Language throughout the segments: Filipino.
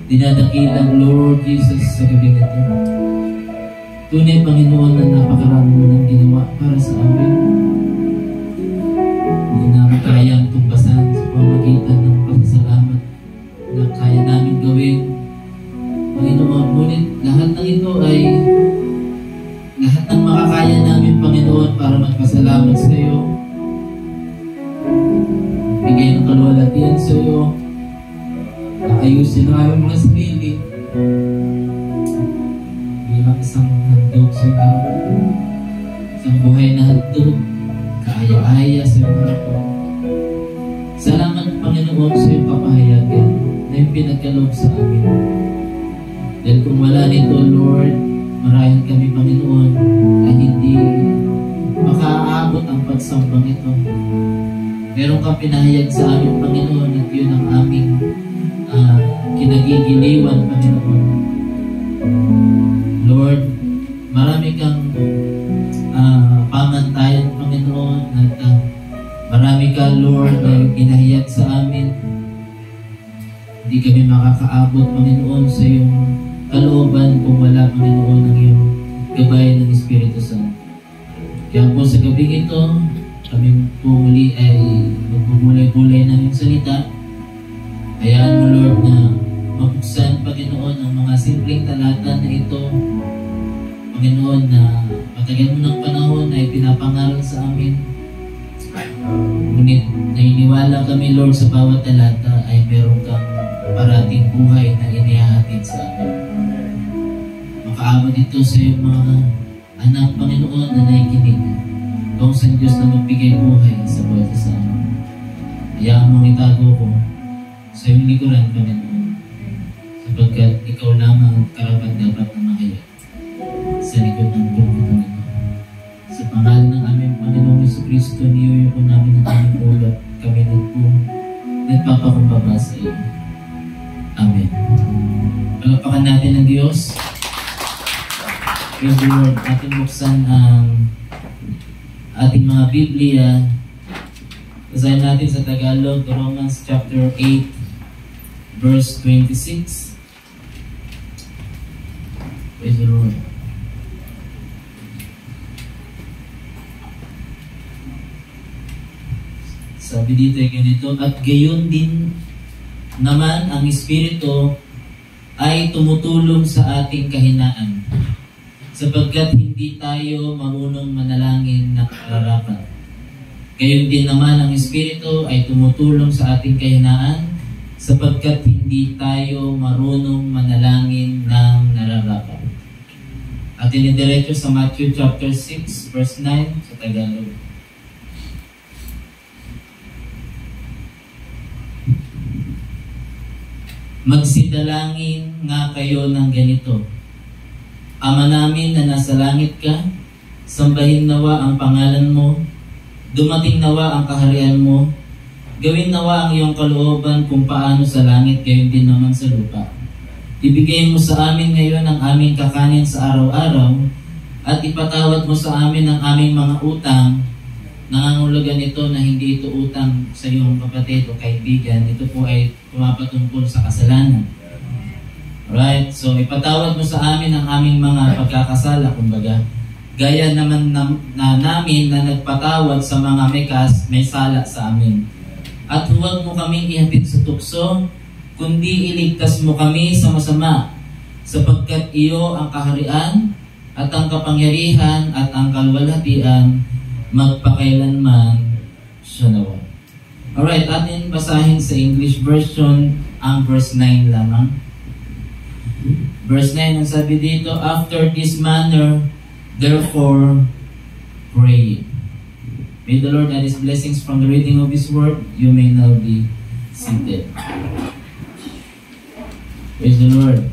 Dinadakilang Lord Jesus sa gabi nito. Tunay, Panginoon, na napakarami mo ng ginawa para sa amin. Hindi namin kayang tumbasan sa pamagitan ng pasasalamat na kaya namin gawin. Panginoon, ngunit lahat ng ito ay lahat ng makakaya namin, Panginoon, para magpasalamat sa iyo. Bigay ng kaluwalhatian sa iyo. Ayusin ang aming mga sarili bilang isang handog sa araw, isang buhay na handog, kaaya-aya sa araw. Salamat, Panginoon, sa iyong papahayagan na yung pinagkaloob sa amin. Dahil kung wala nito, Lord, marahil kami, Panginoon, ay hindi makaaabot ang pagsambang ito. Meron kang pinahayag sa amin, Panginoon, at yun ang aming kinagigiliwan, Panginoon. Lord, marami kang pamantayan, Panginoon, at marami ka, Lord, na pinahayag sa amin. Hindi kami makakaabot, Panginoon, sa iyong kalooban kung wala, Panginoon, ang iyong gabay ng Espiritu Santo. Kaya po sa gabing ito, kami po muli ay magpumulay-bulay ng iyong salita. Hayaan mo, Lord, na mabuksan, Panginoon, ang mga simpleng talata na ito. Panginoon, na matagal mo ng panahon ay pinapangaral sa amin. Ngunit naniniwala kami, Lord, sa bawat talata ay meron kang parating buhay na inihahatid sa amin. Makaabot ito sa iyong mga anak, Panginoon, na naikinig. Kung sa Diyos na magbigay buhay sa bawat isa. Hayaan mong itago ko sa iyong likuran, Panginoon, sapagkat ikaw lamang ang karapat-dapat na mahayag sa likod ng grupo, Panginoon. Sa pangalan ng aming Panginoong Jesucristo, niyuyo ko namin ang aming ulat, kami nagpapakumbaba sa iyo. Amen. Palapakan natin ang Diyos. Praise the Lord. Ating buksan ang ating mga Biblia. Basahin natin sa Tagalog, Romans chapter 8, verse 26. Praise the Lord. Sabi dito ay ganito, at gayon din naman ang Espiritu ay tumutulong sa ating kahinaan, sapagkat hindi tayo marunong manalangin na nararapat. Gayon din naman ang Espiritu ay tumutulong sa ating kahinaan, sapagkat hindi tayo marunong manalangin ng nararapat. At inidiretso sa Matthew chapter 6, verse 9 sa Tagalog. Magsidalangin nga kayo ng ganito. Ama namin na nasa langit ka, sambahin nawa ang pangalan mo, dumating nawa ang kaharian mo, gawin nawa ang iyong kalooban kung paano sa langit, gayon din naman sa lupa. Ibigay mo sa amin ngayon ang aming kakanin sa araw-araw, at ipatawad mo sa amin ang aming mga utang. Nangangulugan ito na hindi ito utang sa iyong kapatid o kaibigan. Ito po ay pumapatungkol sa kasalanan. Alright? So, ipatawad mo sa amin ang aming mga pagkakasala, kumbaga. Gaya naman namin na nagpatawad sa mga may sala sa amin. At huwag mo kaming ihatid sa tukso, kundi iligtas mo kami sa masama, sapagkat iyo ang kaharian, at ang kapangyarihan, at ang kaluwalhatian, magpakailanman siya nawa. Alright, atin basahin sa English version ang verse 9 lamang. Verse 9, ang sabi dito, after this manner, therefore, pray. May the Lord add His blessings from the reading of His word. You may now be seated. Praise the Lord.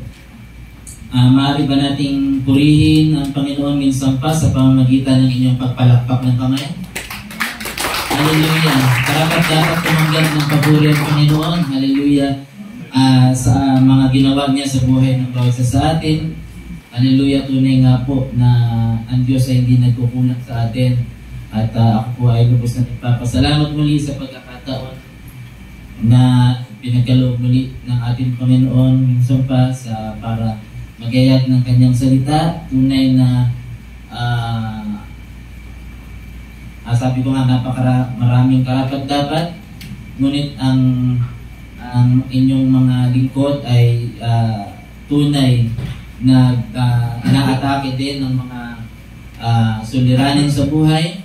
Maaari ba nating purihin ang Panginoon minsan pa sa pamamagitan ng inyong pagpalakpak ng kamay? Hallelujah. Dapat tumanggap ng papuri ang Panginoon. Hallelujah. Sa mga ginawa niya sa buhay ng bawat isa sa atin. Hallelujah. Tunay nga po na ang Diyos ay hindi nagkukulang sa atin. At ako po ay lubos na nagpapasalamat muli sa pagkakataon na pinagkaloob muli ng ating Panginoon minsan pa para magayag ng kanyang salita. Tunay na sabi ko nga maraming karapat-dapat, ngunit ang inyong mga lingkod ay tunay na inaatake din ng mga suliranin sa buhay,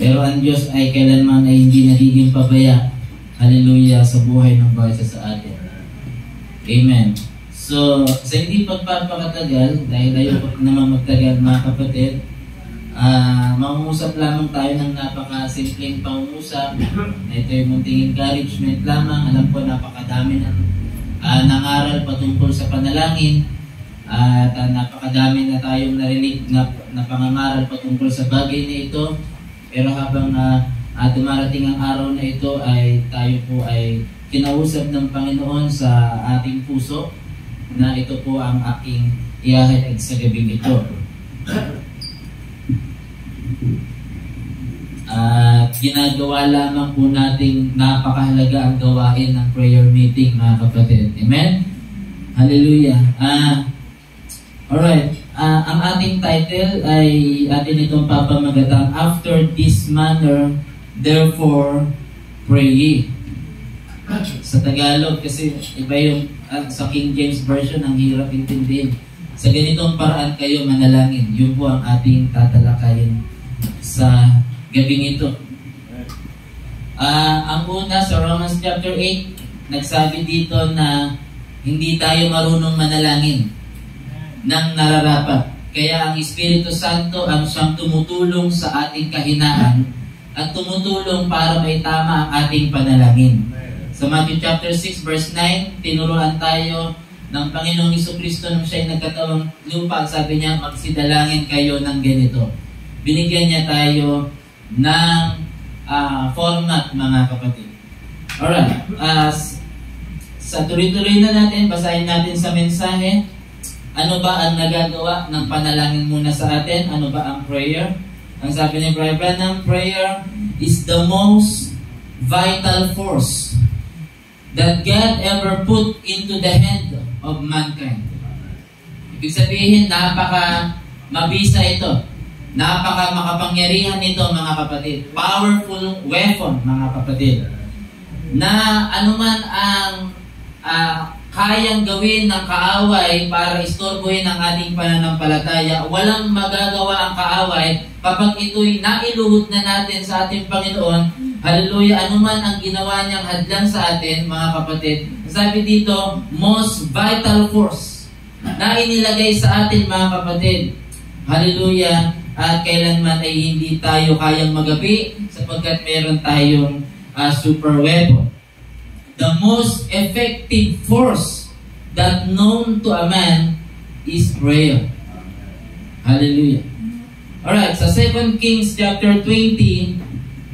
pero ang Diyos ay kailanman ay hindi nagiging pabaya. Hallelujah, sa buhay ng bawat isa sa atin. Amen. So, sa hindi pagpapakatagal, dahil ayoko naman magtagal mga kapatid, mangungusap lamang tayo ng napakasimpleng pangungusap. Ito ay munting encouragement lamang. Alam ko napakadami ng nangaral patungkol sa panalangin, at napakadami na tayong narinig na pangangaral patungkol sa bagay na ito. Pero habang dumarating ang araw na ito, ay tayo po ay kinausap ng Panginoon sa ating puso na ito po ang aking ihahatid sa gabing ito. At ginagawa lamang po nating napakahalaga ang gawain ng prayer meeting, mga kapatid. Amen? Hallelujah. Alright. Ang ating title ay atin itong papamagatang, after this manner, therefore, pray ye. Sa Tagalog, kasi iba yung sa King James Version, ang hirap intindihin. Sa ganitong paraan kayo manalangin. Yun po ang ating tatalakayin sa gabing ito. Ang una sa Romans chapter 8, nagsabi dito na hindi tayo marunong manalangin ng nararapat. Kaya ang Espiritu Santo ang siyang tumutulong sa ating kahinaan at tumutulong para may tama ang ating panalangin. Sa Matthew chapter 6 verse 9, tinuruan tayo ng Panginoong Jesucristo nung siya'y nagkatawang lupa. Sabi niya, magsidalangin kayo ng ganito. Binigyan niya tayo ng format, mga kapatid. Alright. Sa tuloy-tuloy na natin, basahin natin sa mensahe. Ano ba ang nagagawa ng panalangin muna sa atin? Ano ba ang prayer? Ang sabi ni Brother Branham, prayer is the most vital force that God ever put into the hand of mankind. Ibig sabihin, napaka mabisa ito. Napaka makapangyarihan nito mga kapatid. Powerful weapon mga kapatid. Na anuman ang kayang gawin ng kaaway para istorbohin ang ating pananampalataya, walang magagawa ang kaaway kapag ito'y nailuhod na natin sa ating Panginoon. Hallelujah! Anuman ang ginawa niyang hadlang sa atin, mga kapatid. Sabi dito, most vital force na inilagay sa atin, mga kapatid. Hallelujah! At kailanman ay hindi tayo kayang magapi sapagkat meron tayong super weapon. The most effective force that known to a man is prayer. Hallelujah. Alright, sa 2 Kings chapter 20,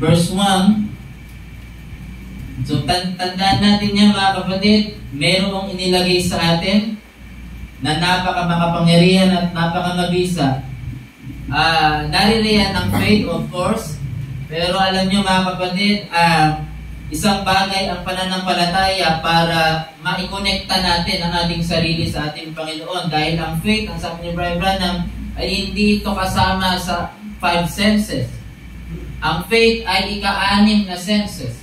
verse 1. So, tandaan natin yan mga kapatid, merong inilagay sa atin na napaka-makapangyarihan at napaka-mabisa. Naririyan ang faith, of course. Pero alam nyo mga kapatid, isang bagay ang pananampalataya para maikonekta natin ang ating sarili sa ating Panginoon. Dahil ang faith, ang sabi ni Brother Branham, ay hindi ito kasama sa 5 senses. Ang faith ay ika-6 na senses.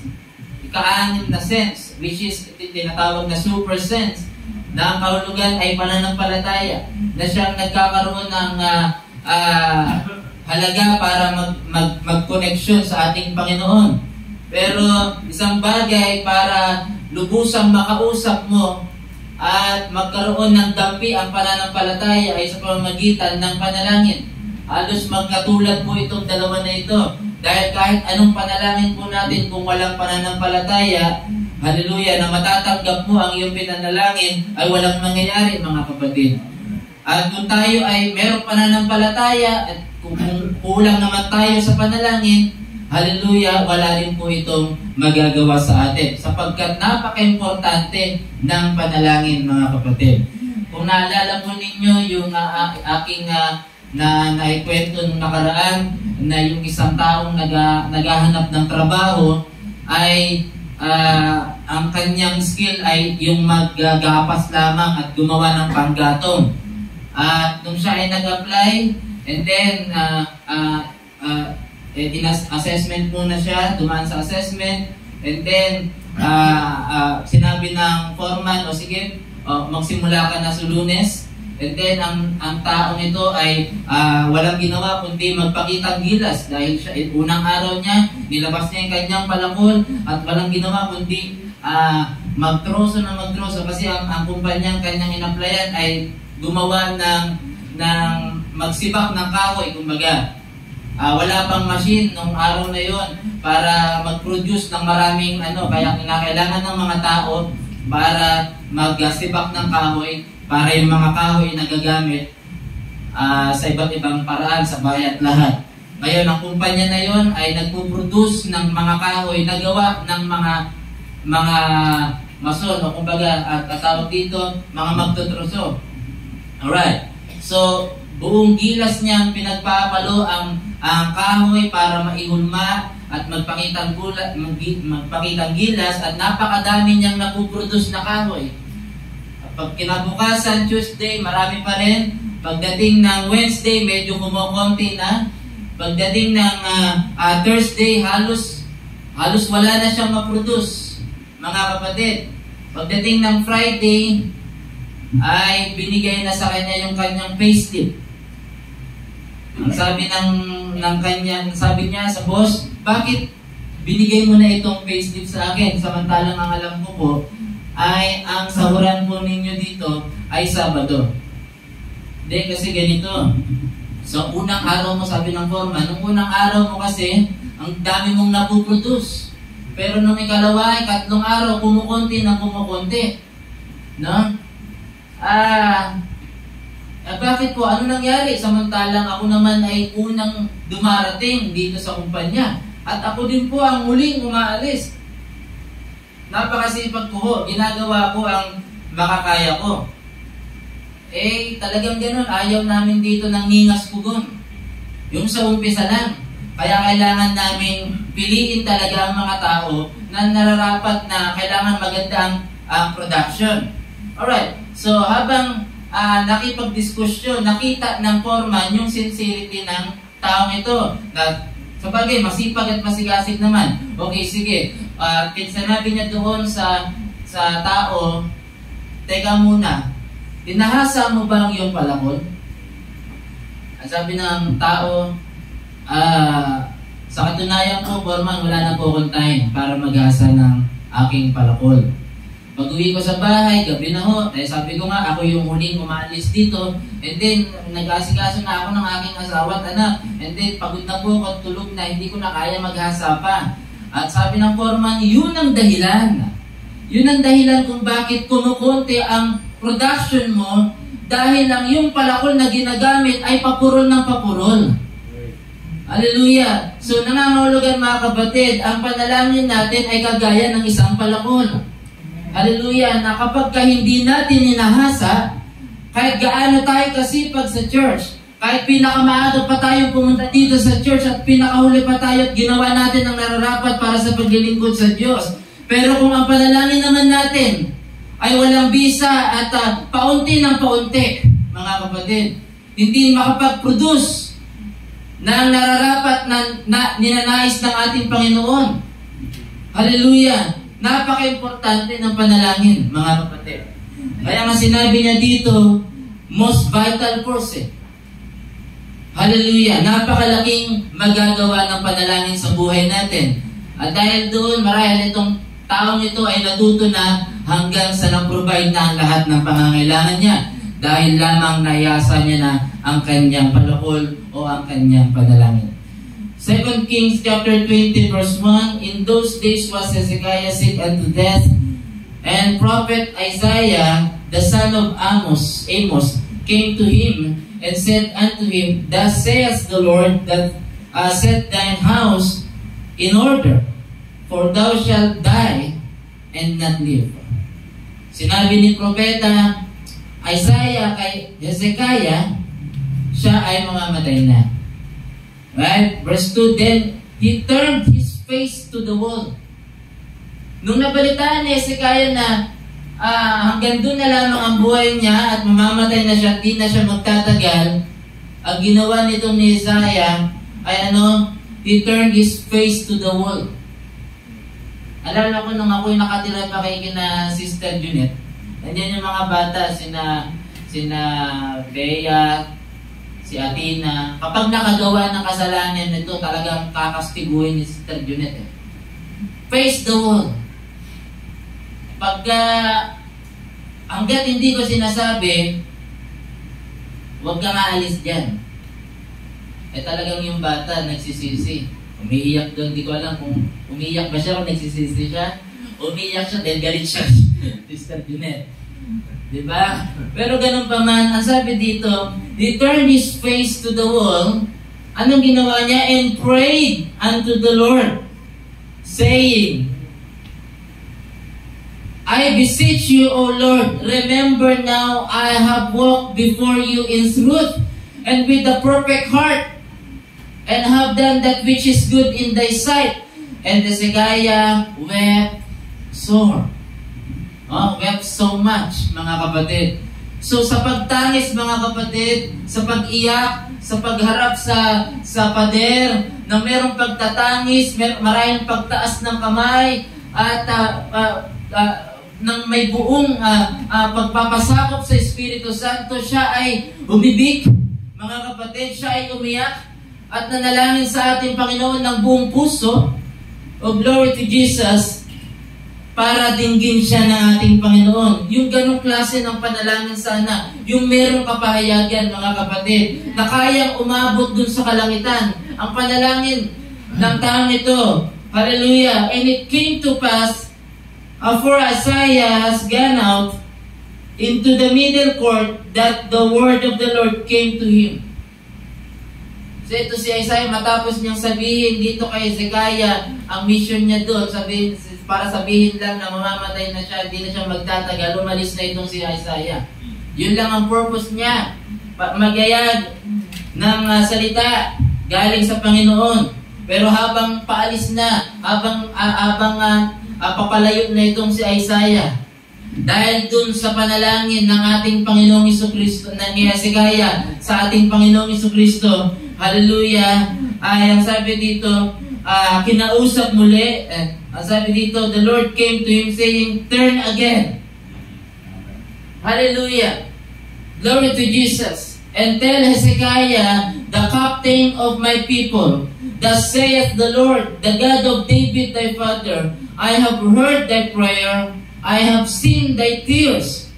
Ika-6 na sense, which is tinatawag na super sense, na ang kahulugan ay pananampalataya, na siyang nagkakaroon ng halaga para mag-connection sa ating Panginoon. Pero isang bagay para lubusang makausap mo at magkaroon ng dampi ang pananampalataya ay sa pamamagitan ng panalangin. Halos magkatulad po itong dalawa na ito. Dahil kahit anong panalangin po natin kung walang pananampalataya, hallelujah, na matatanggap mo ang iyong pinanalangin ay walang mangyayari mga kapatid. At kung tayo ay merong pananampalataya at kung kulang naman tayo sa panalangin, hallelujah, wala rin po itong magagawa sa atin. Sapagkat napaka-importante ng panalangin, mga kapatid. Kung naalala po ninyo yung aking naikwento nung nakaraan, na yung isang taong naghahanap ng trabaho, ay ang kanyang skill ay yung maggapas lamang at gumawa ng panggatong. At nung siya ay nag-apply, and then assessment muna siya, dumaan sa assessment, and then sinabi ng foreman, o sige, magsimula ka na sa Lunes. And then ang taong ito ay walang ginawa kundi magpakitang gilas dahil siya, unang araw niya, nilabas niya yung kanyang palakol at walang ginawa kundi magtroso kasi ang kumpanyang kanyang in-applyan ay gumawa ng magsibak ng kahoy, kumbaga. Wala pang machine nung araw na yon para mag-produce ng maraming kaya kinakailangan ng mga tao para magsibak ng kahoy, para yung mga kahoy na gagamit sa iba't ibang paraan sa bayan at lahat. Ngayon, ang kumpanya na yon ay nagpo-produce ng mga kahoy na gawa ng mga mason, o kumbaga, at tawag dito, mga magtutroso. Alright. So, buong gilas niyang pinagpapalo ang kahoy para maihulma at magpakitang gilas at napakadami niyang napuproduce na kahoy. Pag kinabukasan, Tuesday, marami pa rin. Pagdating ng Wednesday, medyo kumukonti na. Pagdating ng Thursday, halos wala na siyang maproduce, mga kapatid. Pagdating ng Friday, ay binigay na sa kanya yung kanyang payslip. Ang sabi sabi niya sa boss, bakit binigay mo na itong payslip sa akin samantalang ang alam ko po ay ang sahuran po ninyo dito ay Sabado. Hindi, kasi ganito. So, unang araw mo, sabi ng foreman, nung unang araw mo kasi, ang dami mong napuproduce. Pero nung ikalawa, ikatlong araw, kumukunti ng kumukunti. No? Bakit po? Ano nangyari? Samantalang ako naman ay unang dumarating dito sa kumpanya. At ako din po ang muling umaalis. Napakasipag ko. Ginagawa ko ang makakaya ko. Talagang ganun. Ayaw namin dito ng ningas pugon. Yung sa umpisa lang. Kaya kailangan namin piliin talaga ang mga tao na nararapat na kailangan maganda ang production. Alright. So, habang nakipag-diskusyon, nakita ng foreman yung sincerity ng taong ito na sabagay masipag at masigasig naman. Okay, sige. Sinabi niya doon sa tao, teka muna, tinahasa mo ba ang iyong palakol? At sabi ng tao, sa katunayan ko, Foreman, wala na po akong time para maghasa ng aking palakol. Pag-uwi ko sa bahay, gabi na ho, sabi ko nga, ako yung huling umaalis dito, and then, nag-asikaso na ako ng aking asawa at anak, and then, pagod na po ako, tulog na, hindi ko na kaya maghasa pa. At sabi ng foreman, yun ang dahilan. Yun ang dahilan kung bakit kumukunti ang production mo, dahil lang yung palakol na ginagamit ay papurol ng papurol. Hallelujah! So, nangangahulugan mga kapatid, ang panalangin natin ay kagaya ng isang palakol. Hallelujah, na kapag hindi natin inahasa, kahit gaano tayo kasipag sa church, kahit pinakamaaga pa tayo pumunta dito sa church at pinakahuli pa tayo at ginawa natin ang nararapat para sa paglilingkod sa Diyos. Pero kung ang panalangin naman natin ay walang bisa at paunti ng paunti, mga kapatid, hindi makapag-produce na ang nararapat na ninanais ng ating Panginoon. Hallelujah! Napaka-importante ng panalangin, mga kapatid. Kaya nga sinabi niya dito, most vital force. Hallelujah! Napakalaking magagawa ng panalangin sa buhay natin. At dahil doon, marahil itong taong ito ay natuto na hanggang sa na-provide na ang lahat ng pangangailangan niya. Dahil lamang nayasa niya na ang kanyang palakol o ang kanyang panalangin. 2 Kings chapter 20 verse 1, in those days was Hezekiah sick unto death, and prophet Isaiah, the son of Amos, came to him and said unto him, thus saith the Lord, that set thine house in order, for thou shalt die and not live. Sinabi ni propeta Isaiah kay Hezekiah, siya ay mamamatay na. Right? Verse 2, then he turned his face to the wall. Nung nabalitaan ni Hezekiah na hanggang doon na lamang ang buhay niya at mamamatay na siya, di na siya magtatagal, ang ginawa nitong ni Isaiah ay he turned his face to the wall. Alala ko nung ako'y nakatira pa kay kina Sister Junet, nandiyan yung mga bata, sina Bea, si Athena, kapag nakagawa ng kasalanan nito, talagang kakastiguhin ni Sister Junet. Face the wall. Hanggat hindi ko sinasabi, huwag kang aalis dyan. Talagang yung bata nagsisisi. Umiiyak doon, di ko alam kung umiiyak ba siya o nagsisisi siya. Umiiyak siya, dahil galit siya. Sister Junet. Diba? Pero ganun pa man, ang sabi dito, he turned his face to the wall. Anong ginawa niya? And prayed unto the Lord, saying, I beseech you, O Lord, remember now I have walked before you in truth and with a perfect heart, and have done that which is good in thy sight. And Hezekiah wept sore. Wept so much, mga kapatid. So sa pagtangis, mga kapatid, sa pag-iyak, sa pagharap sa pader, na merong pagtatangis, maraming pagtaas ng kamay, at nang may buong pagpapasakop sa Espiritu Santo, siya ay umibig, mga kapatid, siya ay umiyak, at nanalangin sa ating Panginoon ng buong puso. Oh, glory to Jesus, para dinggin siya ng ating Panginoon. Yung ganong klase ng panalangin sana, yung merong kapahayagan, mga kapatid, na kayang umabot dun sa kalangitan. Ang panalangin ng taong ito, hallelujah, and it came to pass, for Isaiah has gone out into the middle court, that the word of the Lord came to him. So ito si Isaiah, matapos niyang sabihin dito kay Hezekiah, ang mission niya doon, para sabihin lang na mamamatay na siya, hindi na siya magtatagal, umalis na itong si Isaiah. Yun lang ang purpose niya, magayag ng salita galing sa Panginoon. Pero habang paalis na, habang papalayo na itong si Isaiah, dahil dun sa panalangin ng ating Panginoong Jesucristo, na ni Hezekiah sa ating Panginoong Jesucristo, hallelujah, ay ang sabi dito, kinausap muli, ang sabi dito, the Lord came to him saying, turn again. Hallelujah. Glory to Jesus. And tell Hezekiah, the captain of my people, thus saith the Lord, the God of David thy father, I have heard thy prayer, I have seen thy tears.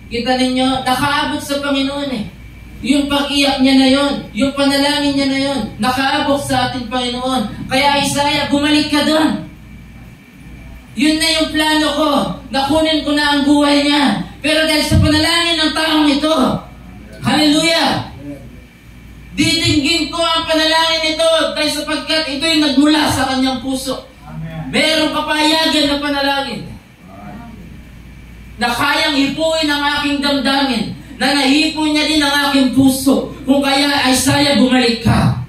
Kita ninyo, nakaabot sa Panginoon eh. Yung pag-iyak niya na yon, yung panalangin niya na yon, nakaabot sa ating Panginoon. Kaya Isaiah, bumalik ka doon. Yun na yung plano ko. Nakunin ko na ang buhay niya. Pero dahil sa panalangin ng taong ito, hallelujah, didinggin ko ang panalangin nito dahil sapagkat ito'y nagmula sa kanyang puso. Merong kapayagan na panalangin na kayang hipuin ang aking damdamin, na nahipo niya din ang aking puso. Kung kaya, Isaiah, bumalik ka.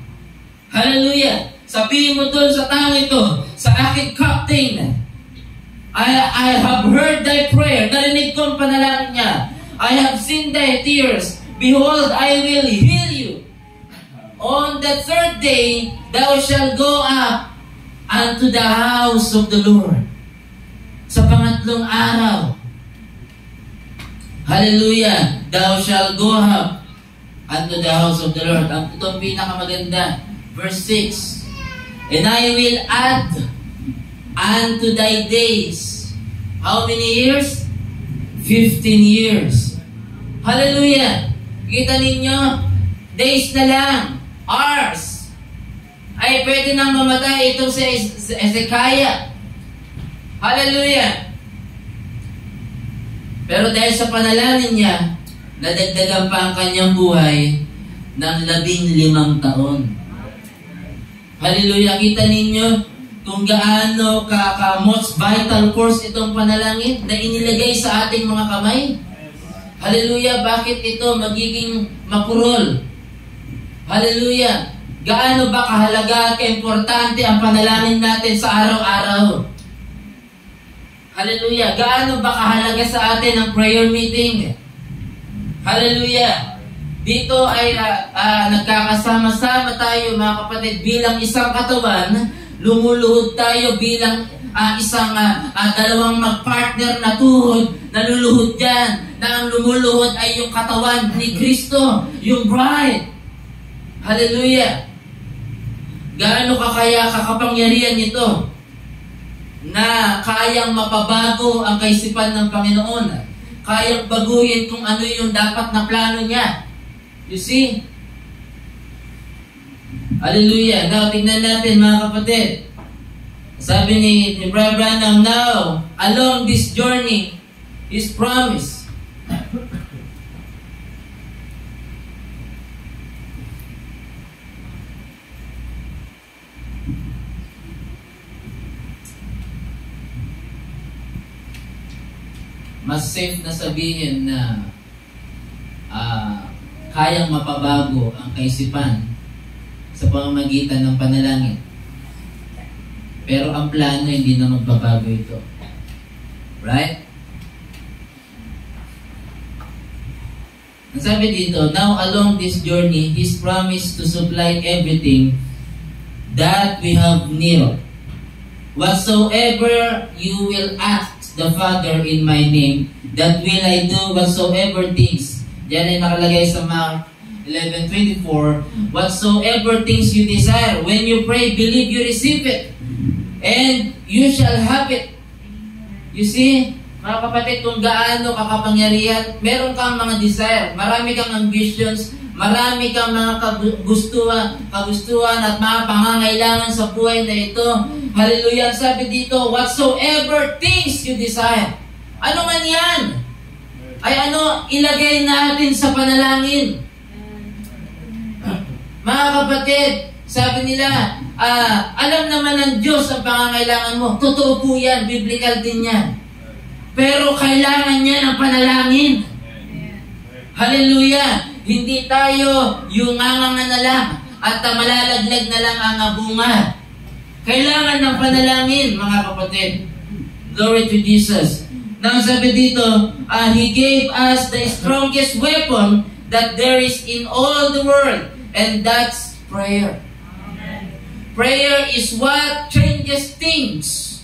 Hallelujah. Sabihin mo doon sa taong ito, sa aking captain, I have heard thy prayer. Narinig ko ang panalangin niya. I have seen thy tears. Behold, I will heal you. On the third day, thou shalt go up unto the house of the Lord. Sa pangatlong araw, hallelujah, thou shalt go up unto the house of the Lord. Ang itong pinakamaganda, verse 6. And I will add unto thy days. How many years? 15 years. Hallelujah. Kita ninyo, days na lang, hours. Ay, pwede nang mamatay itong si Hezekiah. Hallelujah. Pero dahil sa panalangin niya, nadagdagan pa ang kanyang buhay ng 15 taon. Hallelujah. Kita ninyo kung gaano ka-most vital course itong panalangin na inilagay sa ating mga kamay. Hallelujah. Bakit ito magiging mapurol? Hallelujah. Gaano ba kahalaga at kaimportante ang panalangin natin sa araw-araw? Hallelujah. Gaano ba kahalaga sa atin ang prayer meeting? Hallelujah. Dito ay nagkakasama-sama tayo mga kapatid bilang isang katawan. Lumuluhod tayo bilang isang dalawang magpartner na tuhod, naluluhod dyan, na ang lumuluhod ay yung katawan ni Kristo, yung bride. Hallelujah. Gaano kaya kakapangyarihan nito na kayang mapabago ang kaisipan ng Panginoon, kayang baguhin kung ano yung dapat na plano niya. You see? Hallelujah. Now, tingnan natin mga kapatid. Sabi ni Brother Branham, now, along this journey, His promise. Mas safe na sabihin na kayang mapabago ang kaisipan sa pamamagitan ng panalangin. Pero ang plano hindi na magbabago ito. Right? Ang sabi dito, now along this journey, His promise to supply everything that we have need. Whatsoever you will ask the Father in my name, that will I do whatsoever things. Diyan ay nakalagay sa Mark 11:24, whatsoever things you desire, when you pray, believe you receive it, and you shall have it. You see, mga kapatid, kung gaano kakapangyarihan, meron kang mga desire, marami kang ambitions, marami kang mga kagustuhan at mga pangangailangan sa buhay na ito. Hallelujah. Sabi dito, whatsoever things you desire. Ano man yan? Ay ilagay natin sa panalangin. Mga kapatid, sabi nila, alam naman ng Diyos ang pangangailangan mo. Totoo po yan, biblical din yan. Pero kailangan niya ng panalangin. Hallelujah! Hindi tayo yung anganga na lang at malalaglag na lang ang bunga. Kailangan ng panalangin, mga kapatid. Glory to Jesus. Nang sabi dito, He gave us the strongest weapon that there is in all the world. And that's prayer. Prayer is what changes things.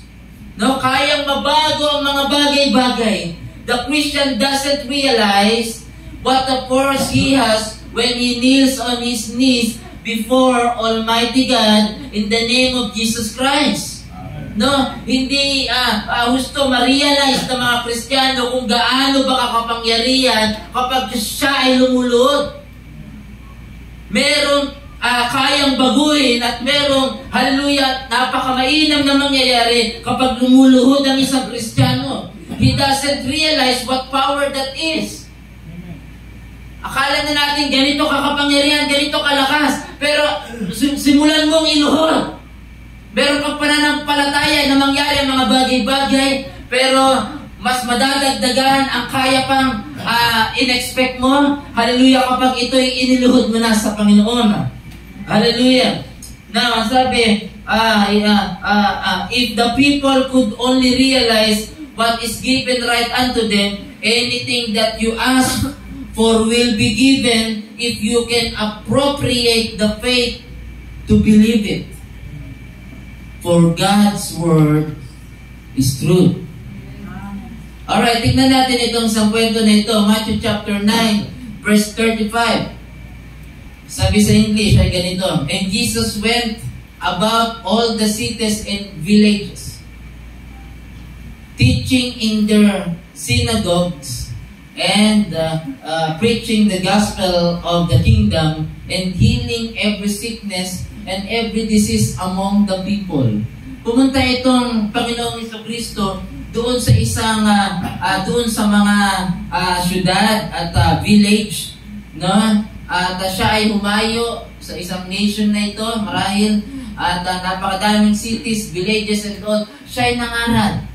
No, kayang mabago ang mga bagay-bagay. The Christian doesn't realize what a force he has when he kneels on his knees before Almighty God in the name of Jesus Christ. No, hindi gusto ma-realize ng mga Kristiyano kung gaano ba kakapangyarihan kapag siya ay lumuluhod. Merong kayang baguhin at merong, hallelujah, napakamainam na mangyayari kapag lumuluhod ang isang Kristiyano. He doesn't realize what power that is. Akala na natin ganito kakapangyarihan, ganito kalakas, pero simulan mong iluhod. Meron kang pananampalataya na mangyari ang mga bagay-bagay, pero mas madadagdagan ang kaya pang in-expect mo. Hallelujah, kapag ito'y iniluhod mo na sa Panginoon. Hallelujah. Now, sabi, if the people could only realize what is given right unto them, anything that you ask for will be given if you can appropriate the faith to believe it. For God's word is truth. Alright, tignan natin itong isang kwento na ito. Matthew chapter 9, verse 35. Sabi sa English ay ganito, And Jesus went about all the cities and villages, teaching in their synagogues, and preaching the gospel of the kingdom, and healing every sickness and every disease among the people. Pumunta itong Panginoong Jesucristo doon sa isang doon sa mga syudad at village, no? At siya ay humayo sa isang nation na ito marahil, at napakadaming cities, villages and all. Siya ay nangaral.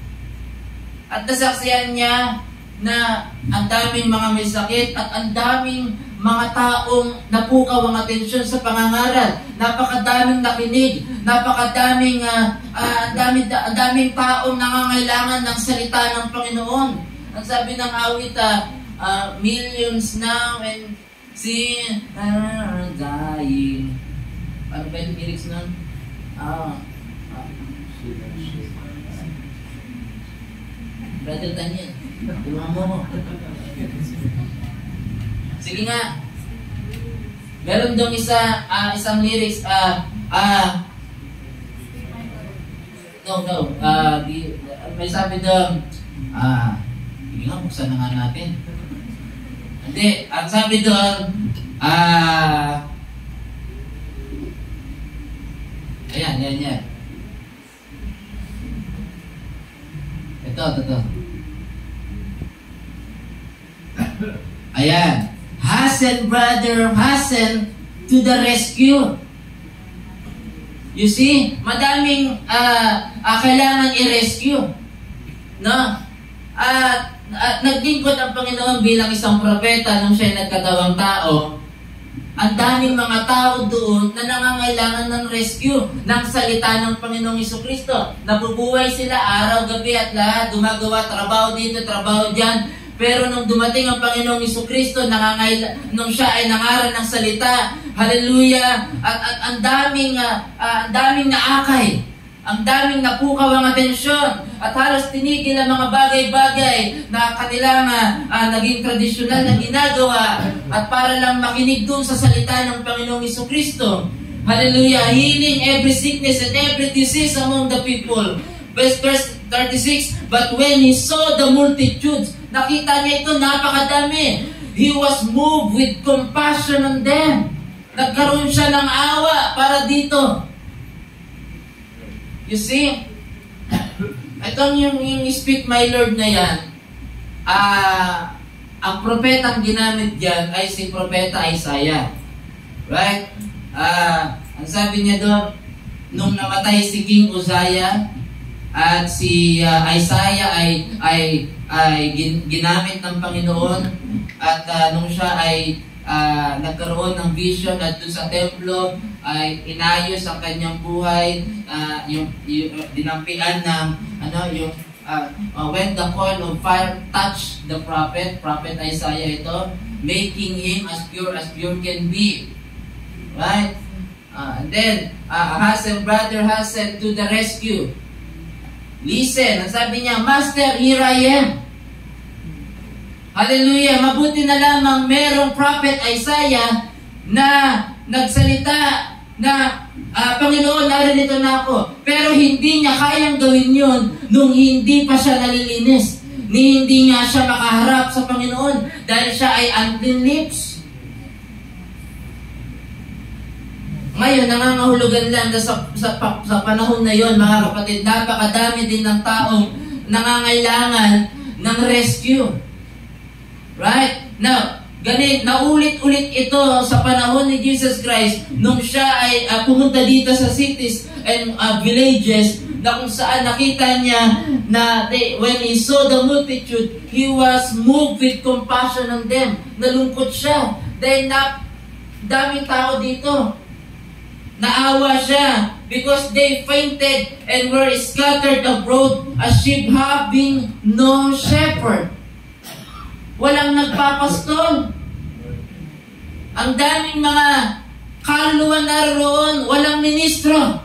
At nasaksihan niya na ang daming mga may sakit at ang daming mga taong napukaw ang atensyon sa pangangaral. Napakadaming nakinig, napakadaming daming taong nangangailangan ng salita ng Panginoon. Ang sabi ng awit, millions now and sin are dying. Ano ba yung lyrics nun? Brother Daniel, tulungan mo. Sige nga. Meron dong isang lyrics, may sabi dong, sige nga, buksan na nga natin. Hindi, ang sabi doon, yan. Ito. Ayan. Hasten, brother, hasten to the rescue. You see, madaming kailangan i-rescue. No? At naglingkod ang Panginoon bilang isang propeta nung siya nagkatawang tao. Ang daming mga tao doon na nangangailangan ng rescue ng salita ng Panginoong Jesucristo. Nabubuhay sila araw-gabi at lahat, gumagawa trabaho dito, trabaho dyan. Pero nung dumating ang Panginoong Jesucristo, nung siya ay nangaral ng salita, hallelujah, at ang daming naakay. Ang daming napukaw ang atensyon at halos tinigil ang mga bagay-bagay na kanilang naging tradisyonal na ginagawa at para lang makinig doon sa salita ng Panginoong Jesucristo. Hallelujah! Healing every sickness and every disease among the people. Verse 36, But when he saw the multitudes, nakita niya ito, napakadami. He was moved with compassion on them. Nagkaroon siya ng awa para dito. You see, itong yung speak my Lord na yan, ang propetang ginamit dyan ay si Propeta Isaiah. Right? Ang sabi niya doon, nung namatay si King Uzziah, at si Isaiah ay ginamit ng Panginoon, at nung siya ay nagkaroon ng vision at doon sa templo ay inayos ang kanyang buhay, yung dinampian ng when the coil of fire touched the prophet Isaiah ito, making him as pure can be. Right? And then, Brother Hassan to the rescue. Listen, ang sabi niya, Master, here I am. Hallelujah. Mabuti na lamang merong prophet Isaiah na nagsalita na Panginoon, narinito na ako. Pero hindi niya kayang gawin yun nung hindi pa siya nalilinis. Hindi nga siya makaharap sa Panginoon dahil siya ay unclean lips. Ngayon, nangangahulugan lang sa panahon na yon, mga kapatid, napakadami din ng taong nangangailangan ng rescue. Right? Now, naulit-ulit ito sa panahon ni Jesus Christ nung siya ay pumunta dito sa cities and villages na kung saan nakita niya na when he saw the multitude, he was moved with compassion on them. Nalungkot siya. Dahil daming tao dito. Naawa siya because they fainted and were scattered abroad as sheep having no shepherd. Walang nagpapastol. Ang daming mga kaluluwa naroon, walang ministro.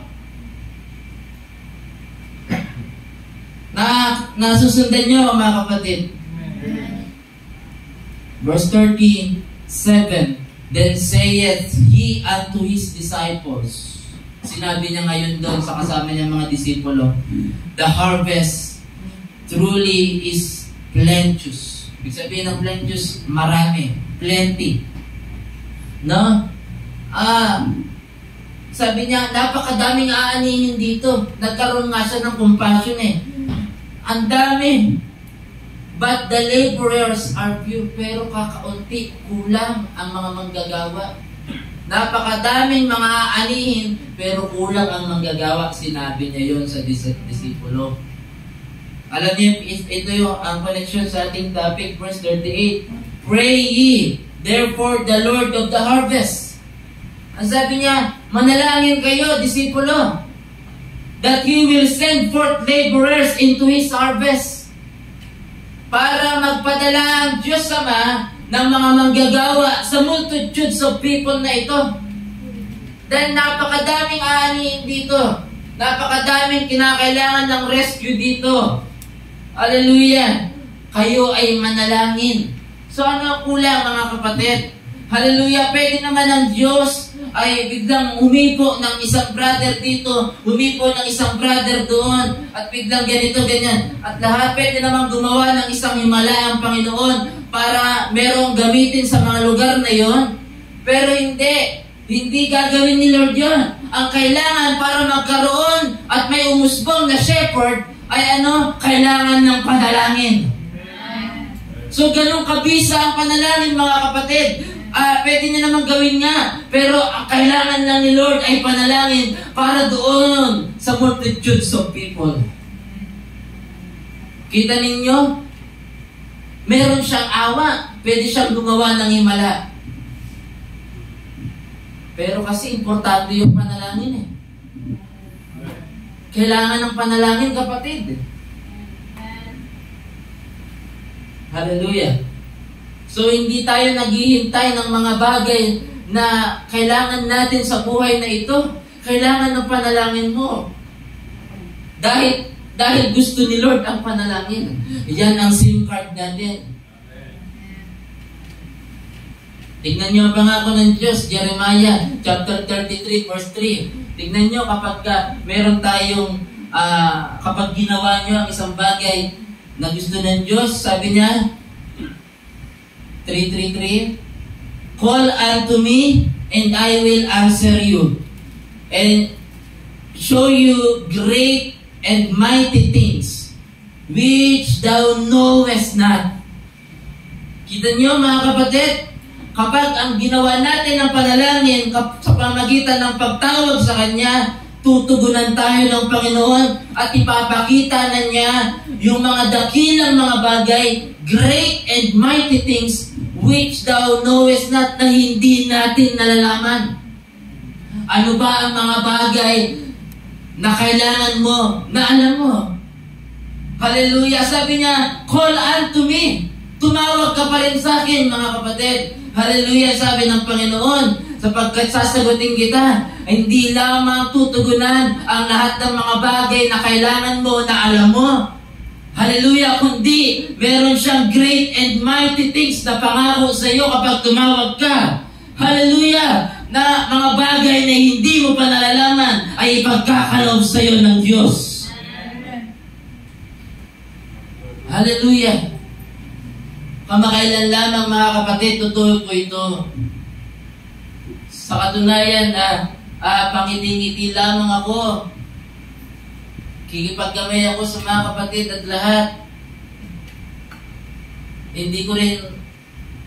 Nasusundan nyo, mga kapatid. Verse 37, Then saith he unto his disciples. Sinabi niya ngayon doon sa kasama niya mga disipulo, The harvest truly is plenteous. Ibig sabihin ng plenteous, marami, plenty. No? Sabi niya, napakadaming aanihin dito. Nagkaroon nga siya ng compassion eh. Ang dami. But the laborers are few. Pero kakaunti, kulang ang mga manggagawa. Napakadaming mga aanihin, pero kulang ang manggagawa. Sinabi niya yon sa disipulo. Alam niyo, ito yung ang connection sa ating topic, verse 38. Pray ye, therefore the Lord of the harvest. Ang sabi niya, manalangin kayo, disipulo, that He will send forth laborers into His harvest. Para magpadala ang Diyos Ama ng mga manggagawa sa multitudes of people na ito. Dahil napakadaming aanihin dito. Napakadaming kinakailangan ng rescue dito. Hallelujah! Kayo ay manalangin. So ano kulang, mga kapatid? Hallelujah! Pwede naman ang Diyos ay biglang humipo ng isang brother dito, humipo ng isang brother doon, at biglang ganito, ganyan. At lahat pwede naman gumawa ng isang himala ang Panginoon para merong gamitin sa mga lugar na yon. Pero hindi gagawin ni Lord yon. Ang kailangan para magkaroon at may umusbong na shepherd ay kailangan ng panalangin. So ganun kabisa ang panalangin, mga kapatid. Pwede niya naman gawin nga, pero ang kailangan lang ni Lord ay panalangin para doon sa multitudes of people. Kita ninyo? Meron siyang awa. Pwede siyang gumawa ng himala. Pero kasi importante yung panalangin eh. Kailangan ng panalangin, kapatid. Hallelujah. So, hindi tayo naghihintay ng mga bagay na kailangan natin sa buhay na ito. Kailangan ng panalangin mo. Dahil gusto ni Lord ang panalangin. Yan ang SIM card natin. Tignan niyo ang pangako ng Diyos, Jeremiah chapter 33 verse 3. Tignan niyo kapag meron tayong kapag ginawa niyo ang isang bagay na gusto ng Diyos, sabi niya 3:3, Call unto me, and I will answer you, and show you great and mighty things, which thou knowest not. Kita niyo, mga kapatid, kapag ang ginawa natin ng panalangin sa pamagitan ng pagtawag sa Kanya, tutugunan tayo ng Panginoon at ipapakita na niya yung mga dakilang mga bagay, great and mighty things, which thou knowest not, na hindi natin nalalaman. Ano ba ang mga bagay na kailangan mo, na alam mo? Hallelujah! Sabi niya, call unto me. Tumawag ka pa rin sa akin, mga kapatid. Hallelujah! Sabi ng Panginoon Sapagkat sasagutin kita, hindi lamang tutugunan ang lahat ng mga bagay na kailangan mo na alam mo. Hallelujah! Kundi meron siyang great and mighty things na pangako sa iyo kapag tumawag ka. Hallelujah! Na mga bagay na hindi mo pa nalalaman ay ipagkakaloob sa iyo ng Diyos. Hallelujah! Kamakailan lamang mga kapatid, totoo po ito. Sa katunayan, pangiti-ngiti lamang ako. Kikipagkamay ako sa mga kapatid at lahat. Hindi ko rin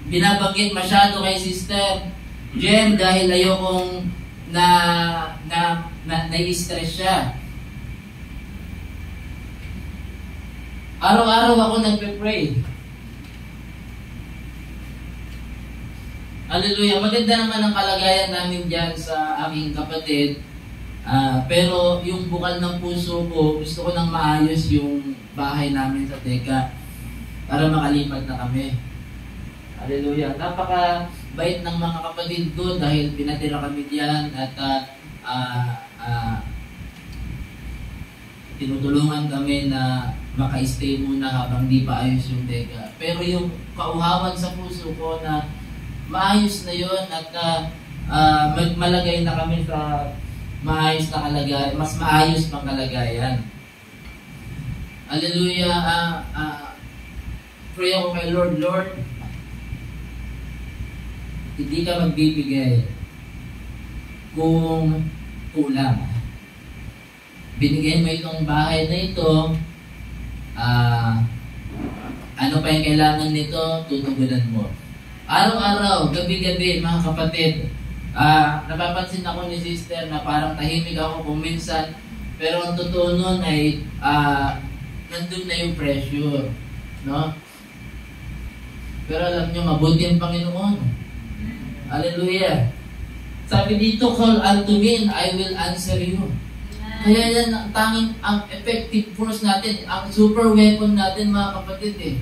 binabanggit masyado kay Sister Jem dahil ayokong na-stress siya. Araw-araw ako nagpe-pray. Hallelujah. Maganda naman ang kalagayan namin dyan sa aking kapatid. Pero yung bukal ng puso ko, gusto ko nang maayos yung bahay namin sa Teka para makalipat na kami. Hallelujah. Napaka-bait ng mga kapatid ko dahil pinatira kami dyan at tinutulungan kami na maka-stay muna habang di pa ayos yung Teka. Pero yung kauhawan sa puso ko na maayos na yun at malagay na kami sa maayos na kalagayan, mas maayos pang kalagayan. Hallelujah. Pray ako kay Lord, hindi ka magbibigay kung kulang. Binigay mo itong bahay na ito, ano pa yung kailangan nito, tutugunan mo. Araw-araw, gabi-gabi, mga kapatid, napapansin ako ni Sister na parang tahimik ako kung minsan, pero ang totoo nun ay nandun na yung pressure, no? Pero alam nyo, mabuti ang Panginoon. Hallelujah. Sabi dito, call unto me and I will answer you. Kaya yan ang tanging, ang effective force natin, ang super weapon natin, mga kapatid eh.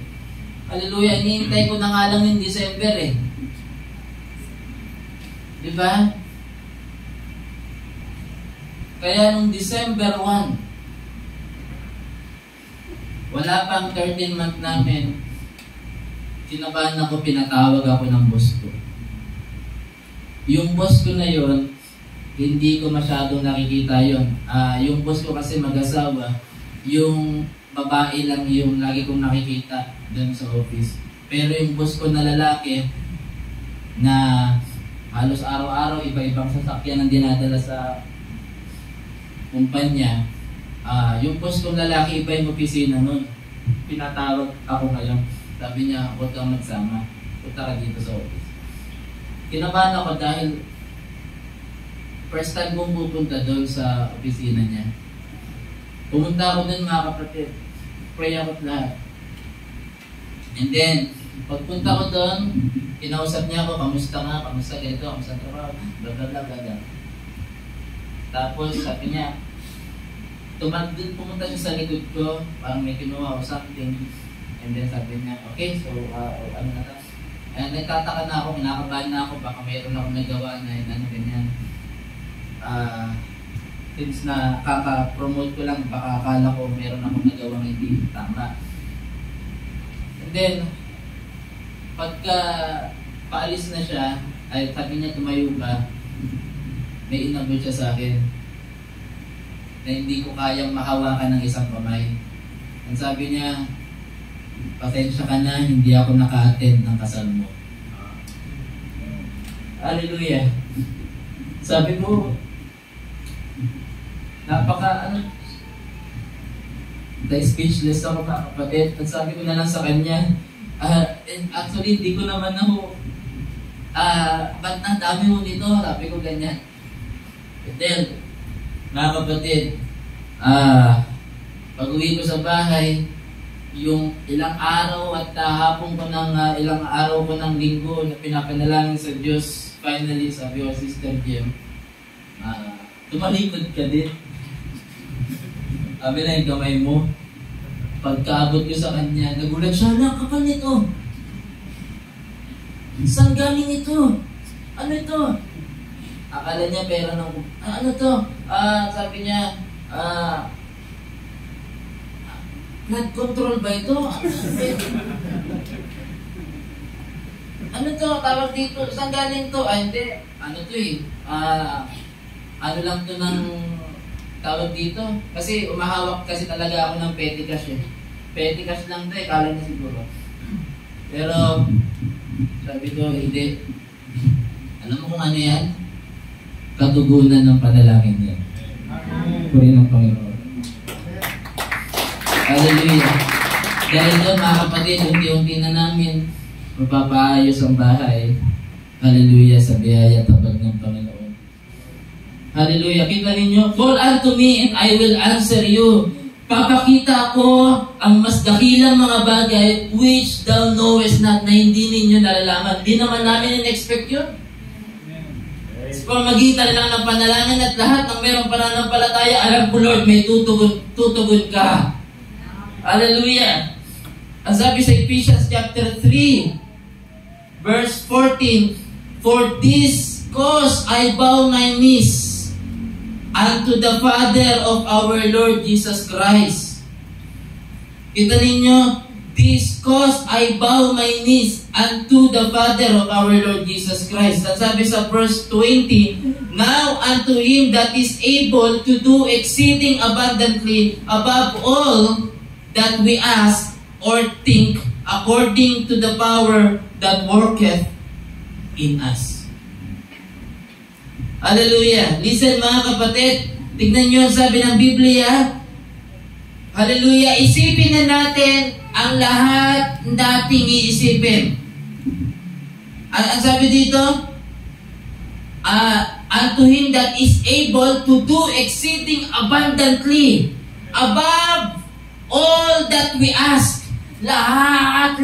Hallelujah, hinihintay ko na nga lang yung December eh. Diba? Kaya nung December 1, wala pang 13 month namin, kinabahan ako, pinatawag ako ng boss ko. Yung boss ko na yon, hindi ko masyadong nakikita yon. Yung boss ko kasi mag-asawa, yung babae lang yung lagi kong nakikita doon sa office. Pero yung boss ko na lalaki na halos araw-araw iba-ibang sasakyan ang dinadala sa kumpanya, yung boss kong lalaki iba yung opisina nun. Pinatawag ako ngayon. Sabi niya, huwag kang magsama. Punta ka dito sa office. Kinabahan ako dahil first time kong pupunta doon sa opisina niya. Pumunta ako doon, mga kapatid. Pray ako lahat. And then, pagpunta ko doon, kinausap niya ako, kamusta nga, kamusta ganito, kamusta trabaho, bla bla bla bla. Tapos sabi niya, pumunta siya sa likod ko, parang may kinuha o something. And then sabi niya, okay, so ano na ta? And nagtataka na ako, kinakabahan na ako, baka mayroon akong nagawa na yun, ano ganyan. Since na kaka-promote ko lang, baka akala ko meron akong nagawang hindi tama. And then, pagka paalis na siya, ay sabi niya tumayo ka, may inabot siya sa akin na hindi ko kayang mahawakan ng isang kamay. Ang sabi niya, pasensya ka na, hindi ako naka-attend ng kasal mo. Hallelujah. Sabi ko, speechless ako, mga kapatid. At sabi ko na lang sa kanya, actually, hindi ko naman ako, ba't ang dami mo nito? Sabi ko ganyan. And then, mga kapatid, pag-uwi ko sa bahay, yung ilang araw at hapon ko ng ilang araw ko ng linggo na pinapanalangin sa Diyos, finally, sabi ko, Sister Jem, tumalikod ka din. Sabi na yung kamay mo. Pagkaabot ko sa kanya, nagulat siya, ang kapal nito. Saan galing ito? Ano ito? Akala niya pera ng... ano to? Sabi niya, blood control ba ito? Ano to? Tawag dito. Saan galing to? Hindi. Ano to eh? Ano lang to ng tawag dito? Kasi umahawak kasi talaga ako ng petty cash eh. Petty cash lang to eh. Kala niya siguro. Pero, sabi ko, hindi. Alam mo kung ano yan? Katugunan ng panalangin niya. Purihin ng Panginoon. Hallelujah. Dahil doon, mga kapatid, unti-unti na namin mapapaayos ang bahay. Hallelujah, sa biyaya tabag ng Panginoon. Hallelujah. Kita ninyo, call unto me and I will answer you. Papakita ko ang mas dakilang mga bagay which thou knowest not, na hindi ninyo nalalaman. Di naman namin in-expect yun. Pamagitan lang ng panalangin at lahat ng mayroong pananampalataya, alam ko Lord, may tutugon ka. Hallelujah. Ang sabi sa Ephesians chapter 3, verse 14, for this cause I bow my knees unto the Father of our Lord Jesus Christ. Kita ninyo, this cause I bow my knees unto the Father of our Lord Jesus Christ. At sabi sa verse 20, now unto Him that is able to do exceeding abundantly above all that we ask or think, according to the power that worketh in us. Hallelujah. Listen mga kapatid, tignan nyo ang sabi ng Biblia. Hallelujah. Isipin na natin ang lahat nating iisipin. Ang sabi dito, unto Him that is able to do exceeding abundantly above all that we ask. Lahat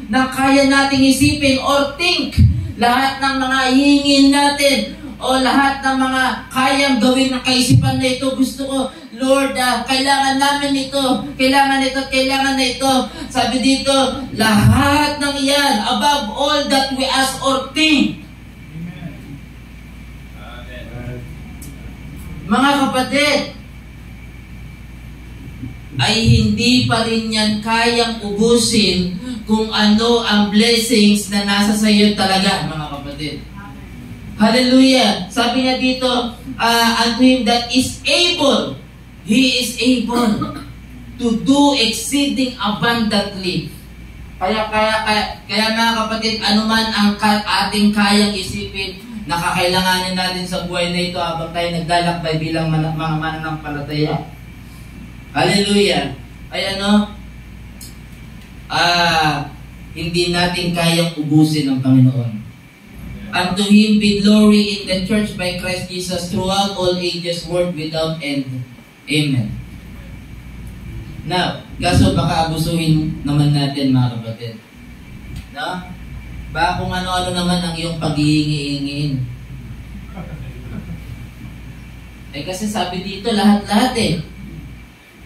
na kaya nating isipin or think. Lahat ng mga hingin natin o lahat ng mga kayang gawin ng kaisipan na ito. Gusto ko, Lord, kailangan namin ito, kailangan ito, kailangan na ito. Sabi dito, lahat ng iyan, above all that we ask or think. Amen. Mga kapatid, ay hindi pa rin yan kayang ubusin kung ano ang blessings na nasa sa iyo talaga, mga kapatid. Hallelujah! Sabi niya dito, unto Him that is able, He is able to do exceeding abundantly. Kaya mga kapatid, anuman ang ating kayang isipin, nakakailanganin natin sa buhay na ito habang tayo naglalakbay bilang mga mananampalataya. Hallelujah! Ay hindi natin kayang ubusin ang Panginoon. Unto Him be glory in the church by Christ Jesus throughout all ages, world without end. Amen. Now, kaso baka abusuhin naman natin mga kapatid. No? Baka kung ano-ano naman ang iyong paghihingi-hingin. Kasi sabi dito lahat-lahat eh.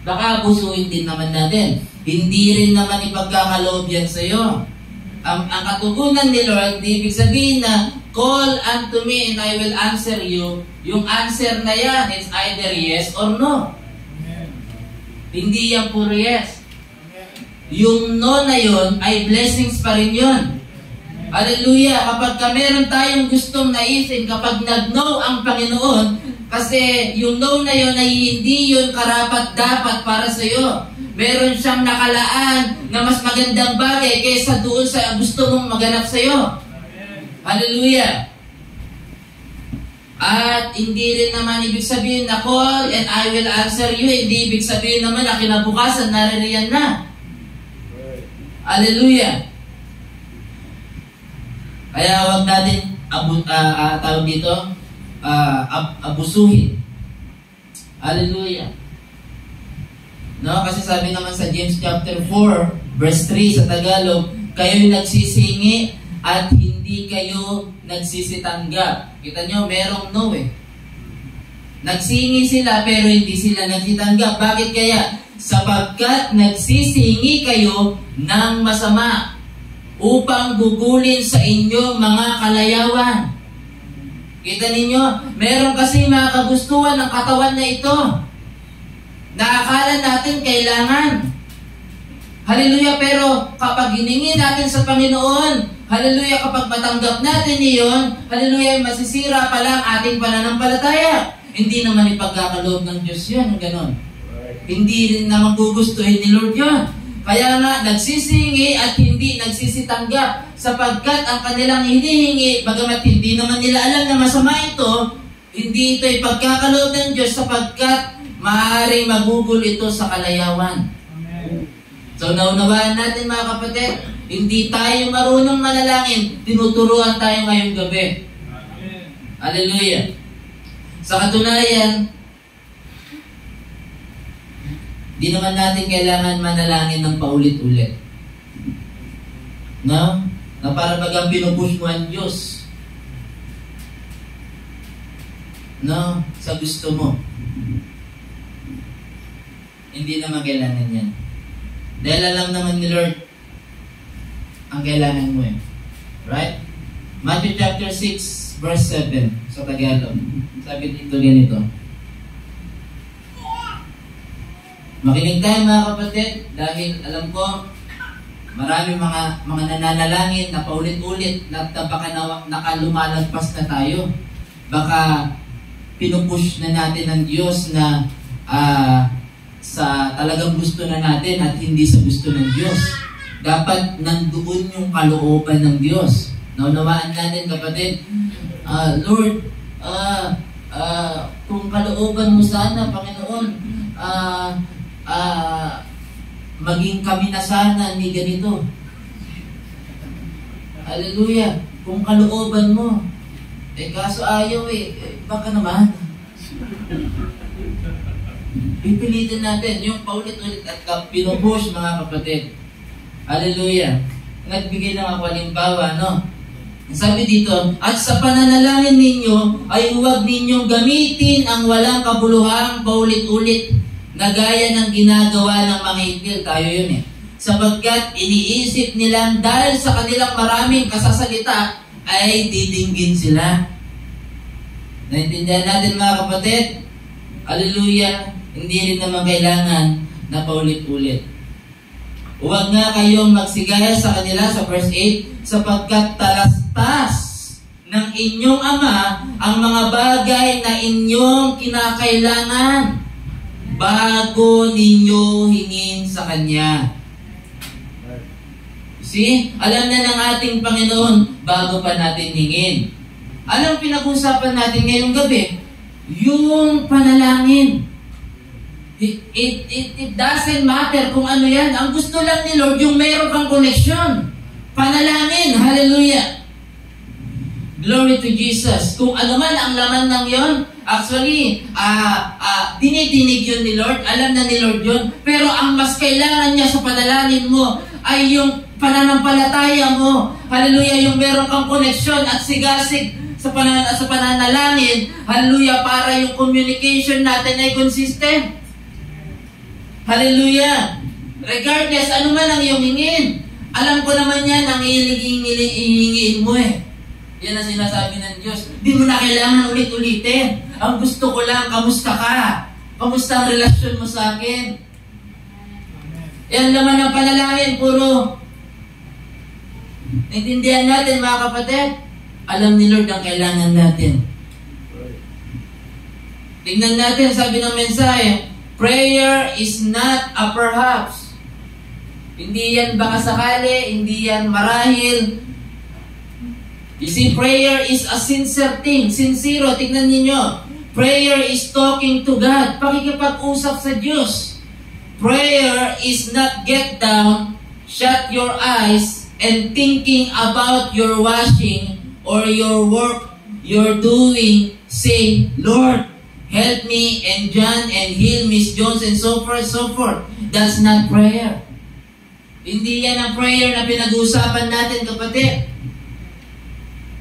Baka abusuhin din naman natin. Hindi rin naman ipagkakaloob yan sa iyo. Ang katugunan ni Lord, di ibig sabihin na, call unto me and I will answer you. Yung answer na yan is either yes or no. Amen. Hindi yan puro yes. Amen. Yung no na yun ay blessings pa rin yun. Amen. Hallelujah! Kapag meron tayong gustong naisin, kapag nag-no ang Panginoon, kasi yung no na yun ay hindi yun karapat-dapat para sa iyo. Meron siyang nakalaan na mas magandang bagay kaysa doon sa gusto mong maganap sa iyo. Hallelujah! At hindi rin naman ibig sabihin na call and I will answer you. Hindi ibig sabihin naman na kinabukasan naririyan na. Hallelujah! Kaya huwag natin tawag dito abusuhin. Hallelujah! No, kasi sabi naman sa James chapter 4, verse 3 sa Tagalog, kayo'y nagsisingi at hindi kayo nagsisitanggap. Kita nyo, merong no eh. Nagsingi sila pero hindi sila nagsitanggap. Bakit kaya? Sapagkat nagsisingi kayo ng masama upang gugulin sa inyo mga kalayawan. Kita ninyo, meron kasi mga kagustuhan ng katawan na ito na akala natin kailangan. Hallelujah, pero kapag hiningi natin sa Panginoon, hallelujah, kapag matanggap natin iyon, hallelujah, masisira pala ang ating pananampalataya. Hindi naman ipagkakaloob ng Diyos yun, ganon. Hindi rin naman gugustuhin ni Lord yun. Kaya nga, nagsisingi at hindi nagsisitanggap sapagkat ang kanilang hinihingi, bagamat hindi naman nila alam na masama ito, hindi ito ipagkakaloob ng Diyos sapagkat maaaring magugol ito sa kalayawan. Amen. So, naunawaan natin mga kapatid, hindi tayo marunong manalangin, tinuturuan tayo ngayong gabi. Amen. Hallelujah. Sa katunayan, di naman natin kailangan manalangin ng paulit-ulit. No? Na para bagang pinupush mo ang Diyos. No? Sa gusto mo. Hindi naman kailangan yan. Dahil alam naman ni Lord ang kailangan mo eh. Right? Matthew chapter 6 verse 7 sa Tagalog. Sabi dito ganito. Makinig tayo mga kapatid dahil alam ko marami mga nananalangin na paulit-ulit na baka nakalumalagpas na tayo. Baka pinupush na natin ng Diyos na sa talagang gusto na natin at hindi sa gusto ng Diyos. Dapat nandoon yung kalooban ng Diyos. Naunawaan natin kapatid, Lord, kung kalooban mo sana, Panginoon, maging kami na sana ni ganito. Hallelujah. Kung kalooban mo, kaso ayaw baka naman. Pipilitin natin yung paulit-ulit at pinupush mga kapatid. Hallelujah. Nagbigay ng ako halimbawa, no? Sabi dito, at sa pananalangin ninyo ay huwag ninyong gamitin ang walang kabuluhang paulit-ulit na gaya ng ginagawa ng mga itil. Tayo yun sapagkat iniisip nilang dahil sa kanilang maraming kasasalita ay didinggin sila. Naintindihan natin mga kapatid? Hallelujah. Hindi rin naman kailangan na paulit-ulit. Huwag nga kayong magsigaya sa kanila sa verse 8 sapagkat talastas ng inyong Ama ang mga bagay na inyong kinakailangan bago ninyo hingin sa Kanya. See? Alam na ng ating Panginoon bago pa natin hingin. Alam pinag-usapan natin ngayong gabi? Yung panalangin. It doesn't matter kung ano yan. Ang gusto lang ni Lord, yung meron kang connection. Panalangin. Hallelujah. Glory to Jesus. Kung ano man ang laman ng yon, actually, dinidinig yun ni Lord. Alam na ni Lord yun. Pero ang mas kailangan niya sa panalangin mo ay yung pananampalataya mo. Hallelujah. Yung meron kang connection at sigasig sa pananalangin. Hallelujah. Para yung communication natin ay consistent. Hallelujah. Regardless, ano man ang iyong hingin. Alam ko naman yan ang hihingiin mo Yan ang sinasabi ng Diyos. Di mo na kailangan ulit-ulitin. Ang gusto ko lang, kamusta ka? Kamusta ang relasyon mo sa akin? Yan naman ang panalangin, puro. Naintindihan natin mga kapatid? Alam ni Lord ang kailangan natin. Tingnan natin, sabi ng mensahe, prayer is not a perhaps. Hindi yan baka sakali, hindi yan marahil. You see, prayer is a sincere thing. Sincero, tignan ninyo. Prayer is talking to God. Pakikipag-usap sa Diyos. Prayer is not get down, shut your eyes, and thinking about your washing or your work you're doing. Say, Lord, help me and John and heal Miss Jones and so forth, so forth. That's not prayer. Hindi yan ang prayer na pinag-uusapan natin, kapatid.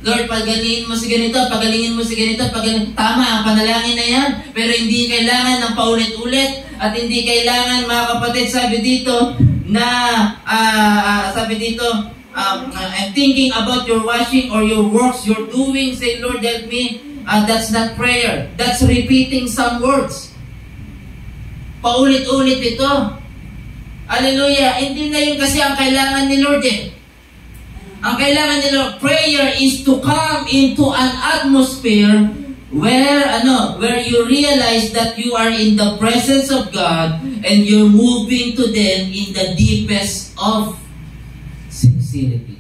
Lord, pagalingin mo si ganito, pagalingin mo si ganito, tama ang panalangin na yan, pero hindi kailangan ng paulit-ulit at hindi kailangan, mga kapatid, sabi dito, na, I'm thinking about your washing or your works you're doing. Say, Lord, help me That's not prayer. That's repeating some words. Paulit-ulit ito. Hallelujah. Hindi na yun kasi ang kailangan ni Lord eh. Ang kailangan ni Lord, prayer is to come into an atmosphere where you realize that you are in the presence of God and you're moving to them in the deepest of sincerity.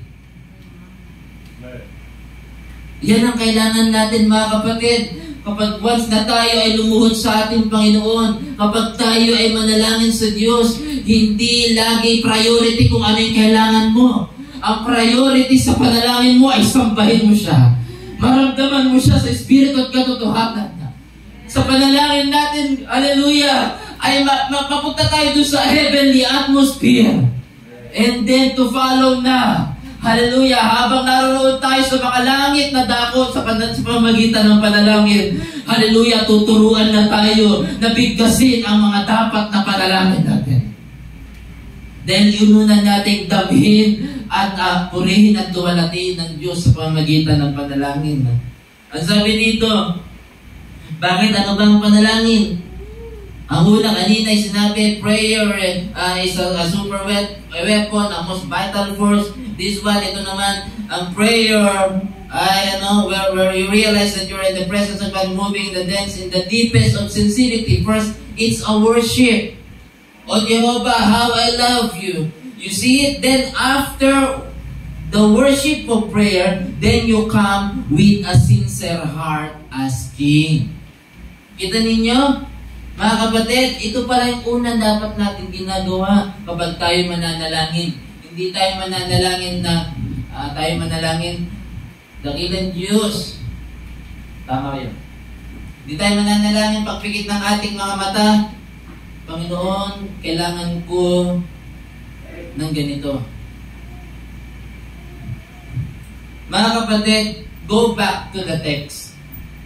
Yan ang kailangan natin, mga kapatid. Kapag once na tayo ay lumuhod sa ating Panginoon, kapag tayo ay manalangin sa Diyos, hindi lagi priority kung ano yung kailangan mo. Ang priority sa panalangin mo ay sambahin mo siya. Maramdaman mo siya sa Espiritu at katotohanan. Sa panalangin natin, hallelujah, ay mapunta tayo doon sa heavenly atmosphere. And then to follow na, hallelujah, habang naroon tayo sa mga langit na dako sa pamamagitan ng panalangin, hallelujah, tuturuan na tayo na bigkasin ang mga dapat na panalangin natin. Dahil inunan nating damhin at purihin at duwalatiin ng Diyos sa pamamagitan ng panalangin. Ang sabi dito, bakit ano bang panalangin? Ang una kanina ay sinabi, prayer is a super weapon, a most vital force. This one, ito naman, ang prayer ay where you realize that you're in the presence of God, moving the dance in the deepest of sincerity. First, it's a worship. O Jehovah, how I love you. You see it? Then after the worship of prayer, then you come with a sincere heart asking. Kita ninyo? Mga kapatid, ito pala yung una dapat natin ginagawa kapag tayo mananalangin. Hindi tayo mananalangin na dakilang Diyos. Tama yun. Hindi tayo mananalangin pagpikit ng ating mga mata. Panginoon, kailangan ko ng ganito. Mga kapatid, go back to the text.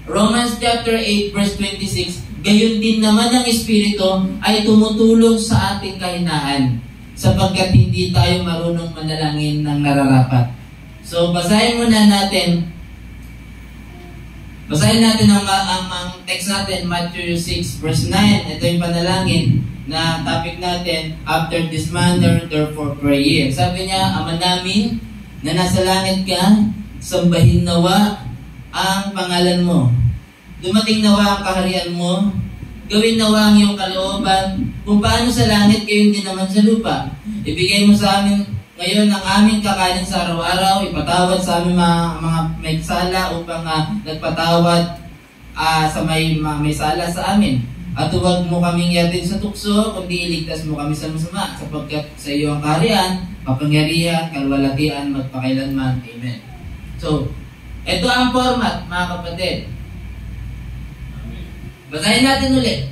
Romans chapter 8 verse 26, gayon din naman ang Espiritu ay tumutulong sa ating kahinaan sapagkat hindi tayo marunong manalangin ng nararapat. So, basahin muna natin. Basahin natin ang text natin, Matthew 6 verse 9. Ito yung panalangin na topic natin. After this manner, therefore pray ye. Sabi niya, Ama namin na nasa langit ka, sambahin nawa ang pangalan mo. Dumating nawa ang kaharian mo. Gawin nawa ang iyong kalooban. Kung paano sa langit, gayon din naman sa lupa. Ibigay mo sa amin ngayon ang aming kakanin sa araw-araw. Ipatawad sa aming mga may sala upang nagpatawad sa may sala sa amin. At huwag mo kaming yatin sa tukso, kundi iligtas mo kami sa masama, sapagkat sa iyo ang kaharian, kapangyarihan, kalwalatian, magpakailanman. Amen. So, ito ang format, mga kapatid. Basahin natin ulit.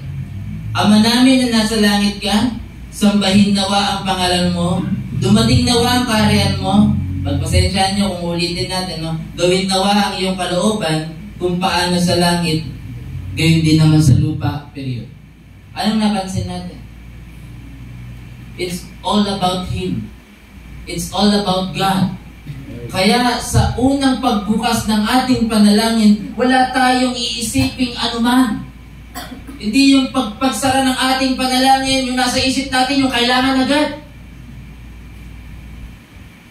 Ama namin na nasa langit ka, sambahin nawa ang pangalan mo, dumating nawa ang kaharian mo. Pagpasensyahan nyo kung ulitin natin, no? Gawin nawa ang iyong kalooban kung paano sa langit, gayon din naman sa lupa, period. Anong napansin natin? It's all about Him. It's all about God. Kaya sa unang pagbukas ng ating panalangin, wala tayong iisiping anuman. Hindi yung pagsara ng ating panalangin, yung nasa isip natin, yung kailangan agad.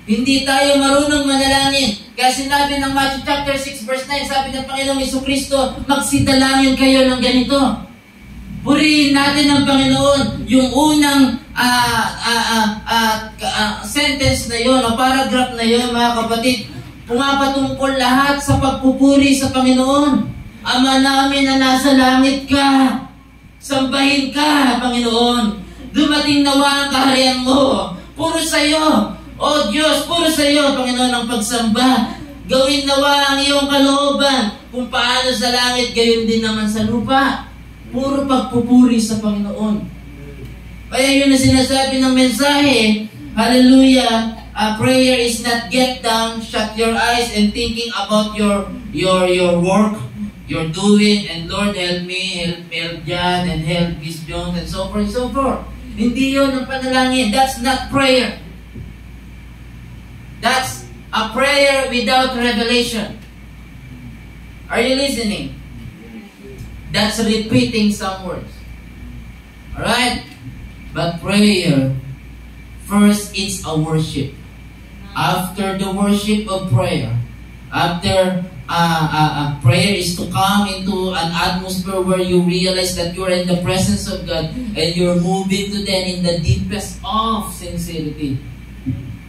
Hindi tayo marunong manalangin. Kaya sinabi ng Matthew chapter 6 verse 9, sabi ng Panginoong Jesucristo, magsidalangin kayo ng ganito. Purihin natin ang Panginoon. Yung unang sentence na yon o paragraph na yon, mga kapatid, pumapatungkol lahat sa pagpupuri sa Panginoon. Ama namin na nasa langit ka, sambahin ka, Panginoon. Dumating nawa ang kaharian mo. Puro sa iyo. O Diyos, puro sa iyo, Panginoon, ang pagsamba. Gawin nawa ang iyong kalooban. Kung paano sa langit, gayon din naman sa lupa. Puro pagpupuri sa Panginoon. Kaya yun na sinasabi ng mensahe. Hallelujah. Prayer is not get down, shut your eyes, and thinking about your work you're doing, and Lord, help me, help John, and help Miss Jones, and so forth, and so forth. Hindi yun ang panalangin. That's not prayer. That's a prayer without revelation. Are you listening? That's repeating some words. Alright? But prayer, first it's a worship. After the worship of prayer, after prayer is to come into an atmosphere where you realize that you're in the presence of God and you're moving to them in the deepest of sincerity.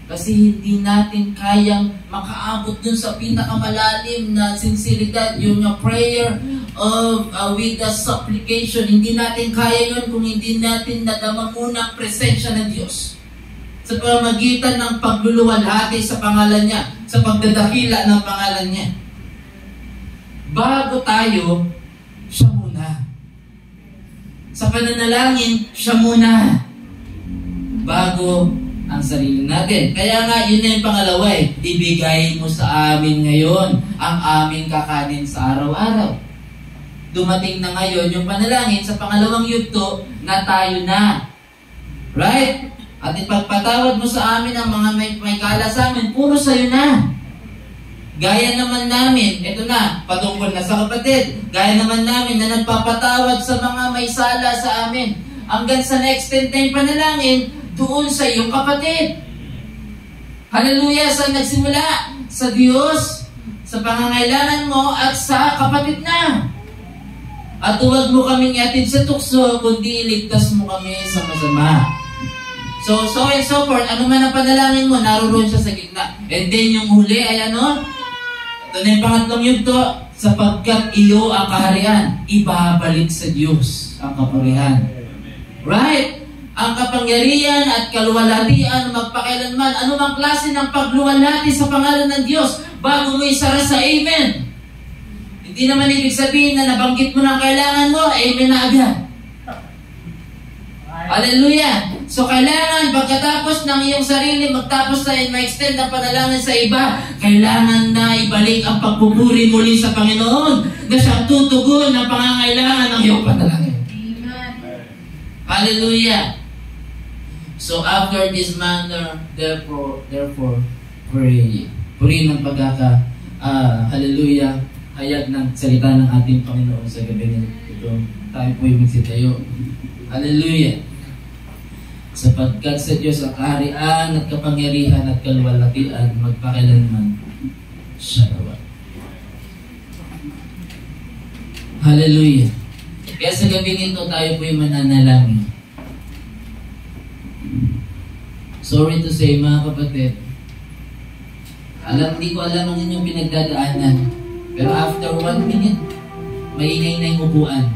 Kasi hindi natin kayang makaabot dun sa pinakamalalim na sinseridad, yung prayer of with the supplication. Hindi natin kaya yun kung hindi natin nadama muna ang presensya ng Diyos sa pamamagitan ng pagluluwalhati sa pangalan niya, sa pagdadakila ng pangalan niya. Bago tayo, siya muna. Sa pananalangin, siya muna. Bago ang sarili natin. Kaya nga, yun na yung pangalawa eh. Ibigay mo sa amin ngayon ang aming kakanin sa araw-araw. Dumating na ngayon yung panalangin sa pangalawang yugto na tayo na. Right? At ipagpatawad mo sa amin ang mga may kala sa amin, puro sa'yo na. Gaya naman namin, ito na, patungkol na sa kapatid, gaya naman namin na nagpapatawad sa mga may sala sa amin. Hanggang sa next 10 na yung panalangin, doon sa iyong kapatid. Hallelujah! Saan nagsimula? Sa Diyos, sa pangangailangan mo at sa kapatid na. At huwag mo kaming iatid sa tukso, kundi iligtas mo kami sa masama. So and so forth, ano man ang panalangin mo, naroon siya sa gitna. And then yung huli ay ano? Ito na yung pangatlong yugto, sapagkat iyo ang kaharian, ibabalik sa Diyos ang kapurihan. Right? Ang kapangyarihan at kaluwalhatian magpakailanman, anumang klase ng pagluwalhati sa pangalan ng Diyos, bago mo isara sa Amen. Hindi naman ibig sabihin na nabanggit mo ng kailangan mo, Amen na agad. Hallelujah! So kailangan pagkatapos ng iyong sarili, magtapos tayo ma-extend ang panalangin sa iba, kailangan na ibalik ang pagpupuri muli sa Panginoon na siyang tutugon ng pangangailangan ng iyong panalangin. Hallelujah! So after this manner, therefore, pray. Purihin ng hallelujah, hayag ng salita ng ating Panginoon sa gabi nito. Tayo po'y magsitayo. Hallelujah! Sapagkat sa Diyos ang kaharian at kapangyarihan at kaluwalhatian magpakailanman siya nawa. Hallelujah! Kaya sa gabi nito tayo po'y mananalangin. Sorry to say mga kapatid, hindi ko alam ang inyong pinagdadaanan, pero after 1 minute, maingay na yung upuan.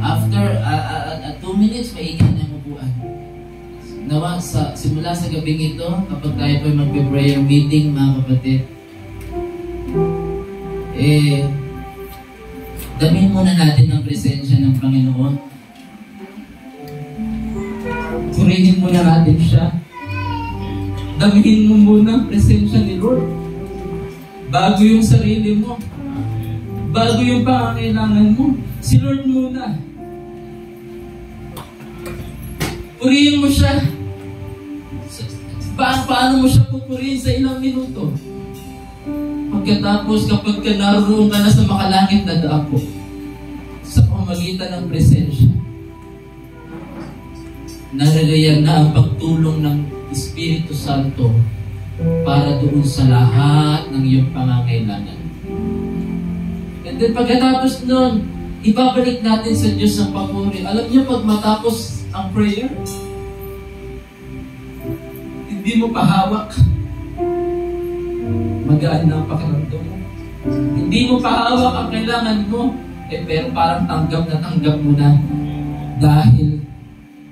After 2 minutes, maingay na yung upuan. Nawa, simula sa gabing ito, kapag tayo po magpe-prayer meeting mga kapatid, damin muna natin ang presensya ng Panginoon. Purihin muna natin siya. Damihin mo muna ang presensya ni Lord. Bago yung sarili mo. Bago yung pangangailangan mo. Si Lord muna. Purihin mo siya. Paano mo siya pupurihin sa ilang minuto? Pagkatapos kapag naroon ka na sa makalangit na dako, sa pamagitan ng presensya, naririyan na ang pagtulong ng Espiritu Santo para doon sa lahat ng iyong pangangailangan. And then pagkatapos nun, ibabalik natin sa Diyos ang papuri. Alam niyo, pag matapos ang prayer, hindi mo pahawak. Magaan na ang pakiramdam mo. Hindi mo pahawak ang kailangan mo, pero parang tanggap mo na dahil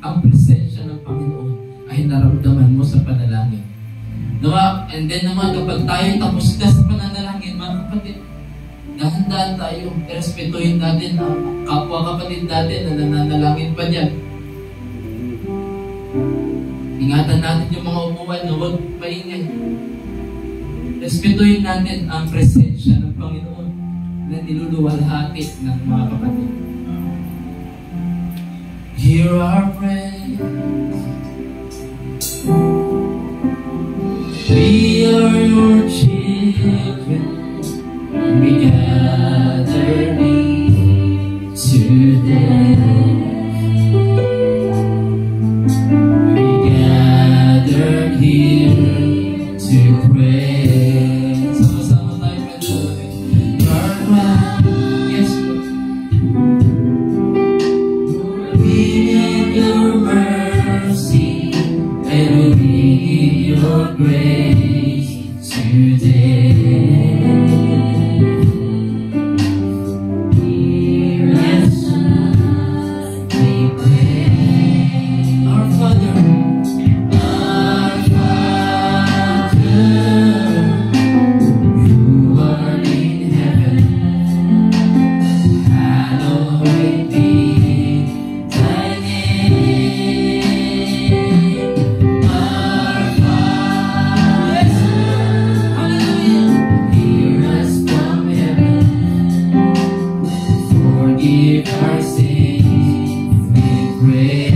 ang presensya ng Panginoon ay naramdaman mo sa panalangin. And then naman, kapag tayo tapos na sa pananalangin, mga kapatid, dahan-dahan tayo, respetuhin natin ang kapwa-kapatid natin na nananalangin pa niyan. Ingatan natin yung mga upuan na huwag maingay. Respetuhin natin ang presensya ng Panginoon na niluluwalhati ng mga kapatid. Hear our prayers. We are your children. We gather grace today. Hear us we pray. Our Father, who art in heaven, hallowed be thy name. Our Father, hear us from heaven, forgive our sins, we pray.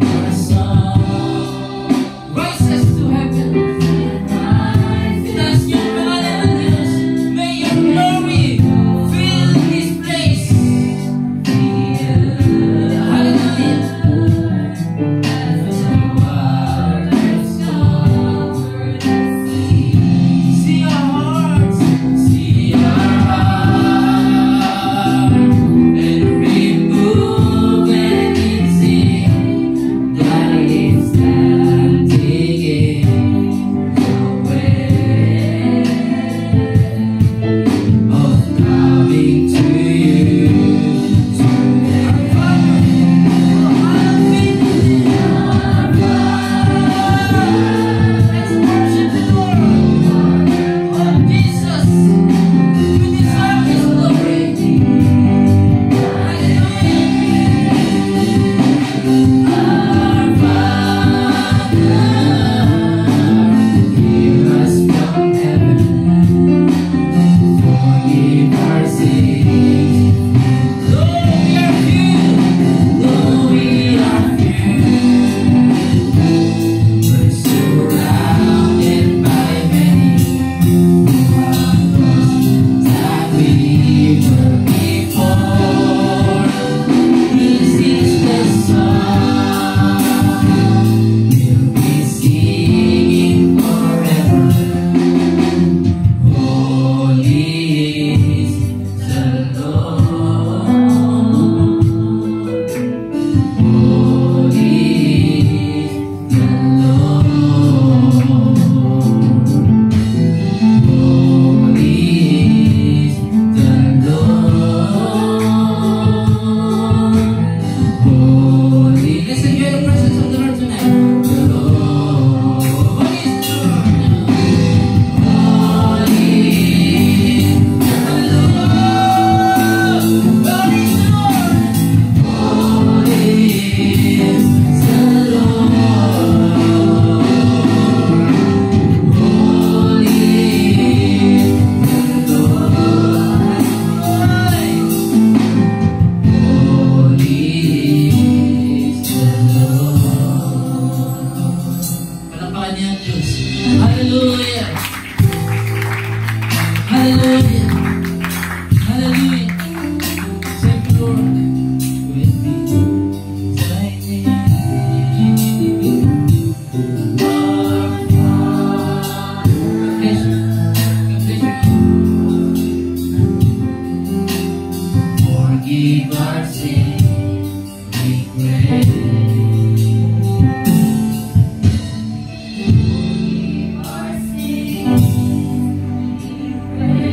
Our song rises to heaven. Itaas niyo ang pangalan ng Diyos. May your glory fill this place. Hallelujah. See our hearts, and remove anything that is standing in the way of coming to you today. Let's worship the Lord. Oh, Jesus, you deserve His glory. Hallelujah. Our Father, hear us from heaven, forgive our sins. Though we are few, we're surrounded by many who are lost that we were before. This is the song we'll be singing forever. Holy is the Lord. Holy is the Lord. Holy is the Lord. Holy. Let's enjoy the presence of the Lord tonight. Holy is the Lord. Holy is the Lord. Holy is the Lord. Holy is the Lord. Holy is the Lord. Palakpakan niya ang Diyos. Hallelujah! Hallelujah! Hallelujah! Thank you, Lord. With me, thy name. Our Father. God bless you. God bless you. Forgive our sins, we pray. Forgive our sins, we pray.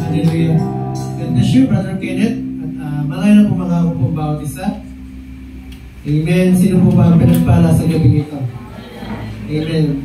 Hallelujah. God bless you, Brother Kenneth. At malay na po mga ako pong bawat isa. Amen. Sino po ba ang pinagpala sa gabi ito? Amen.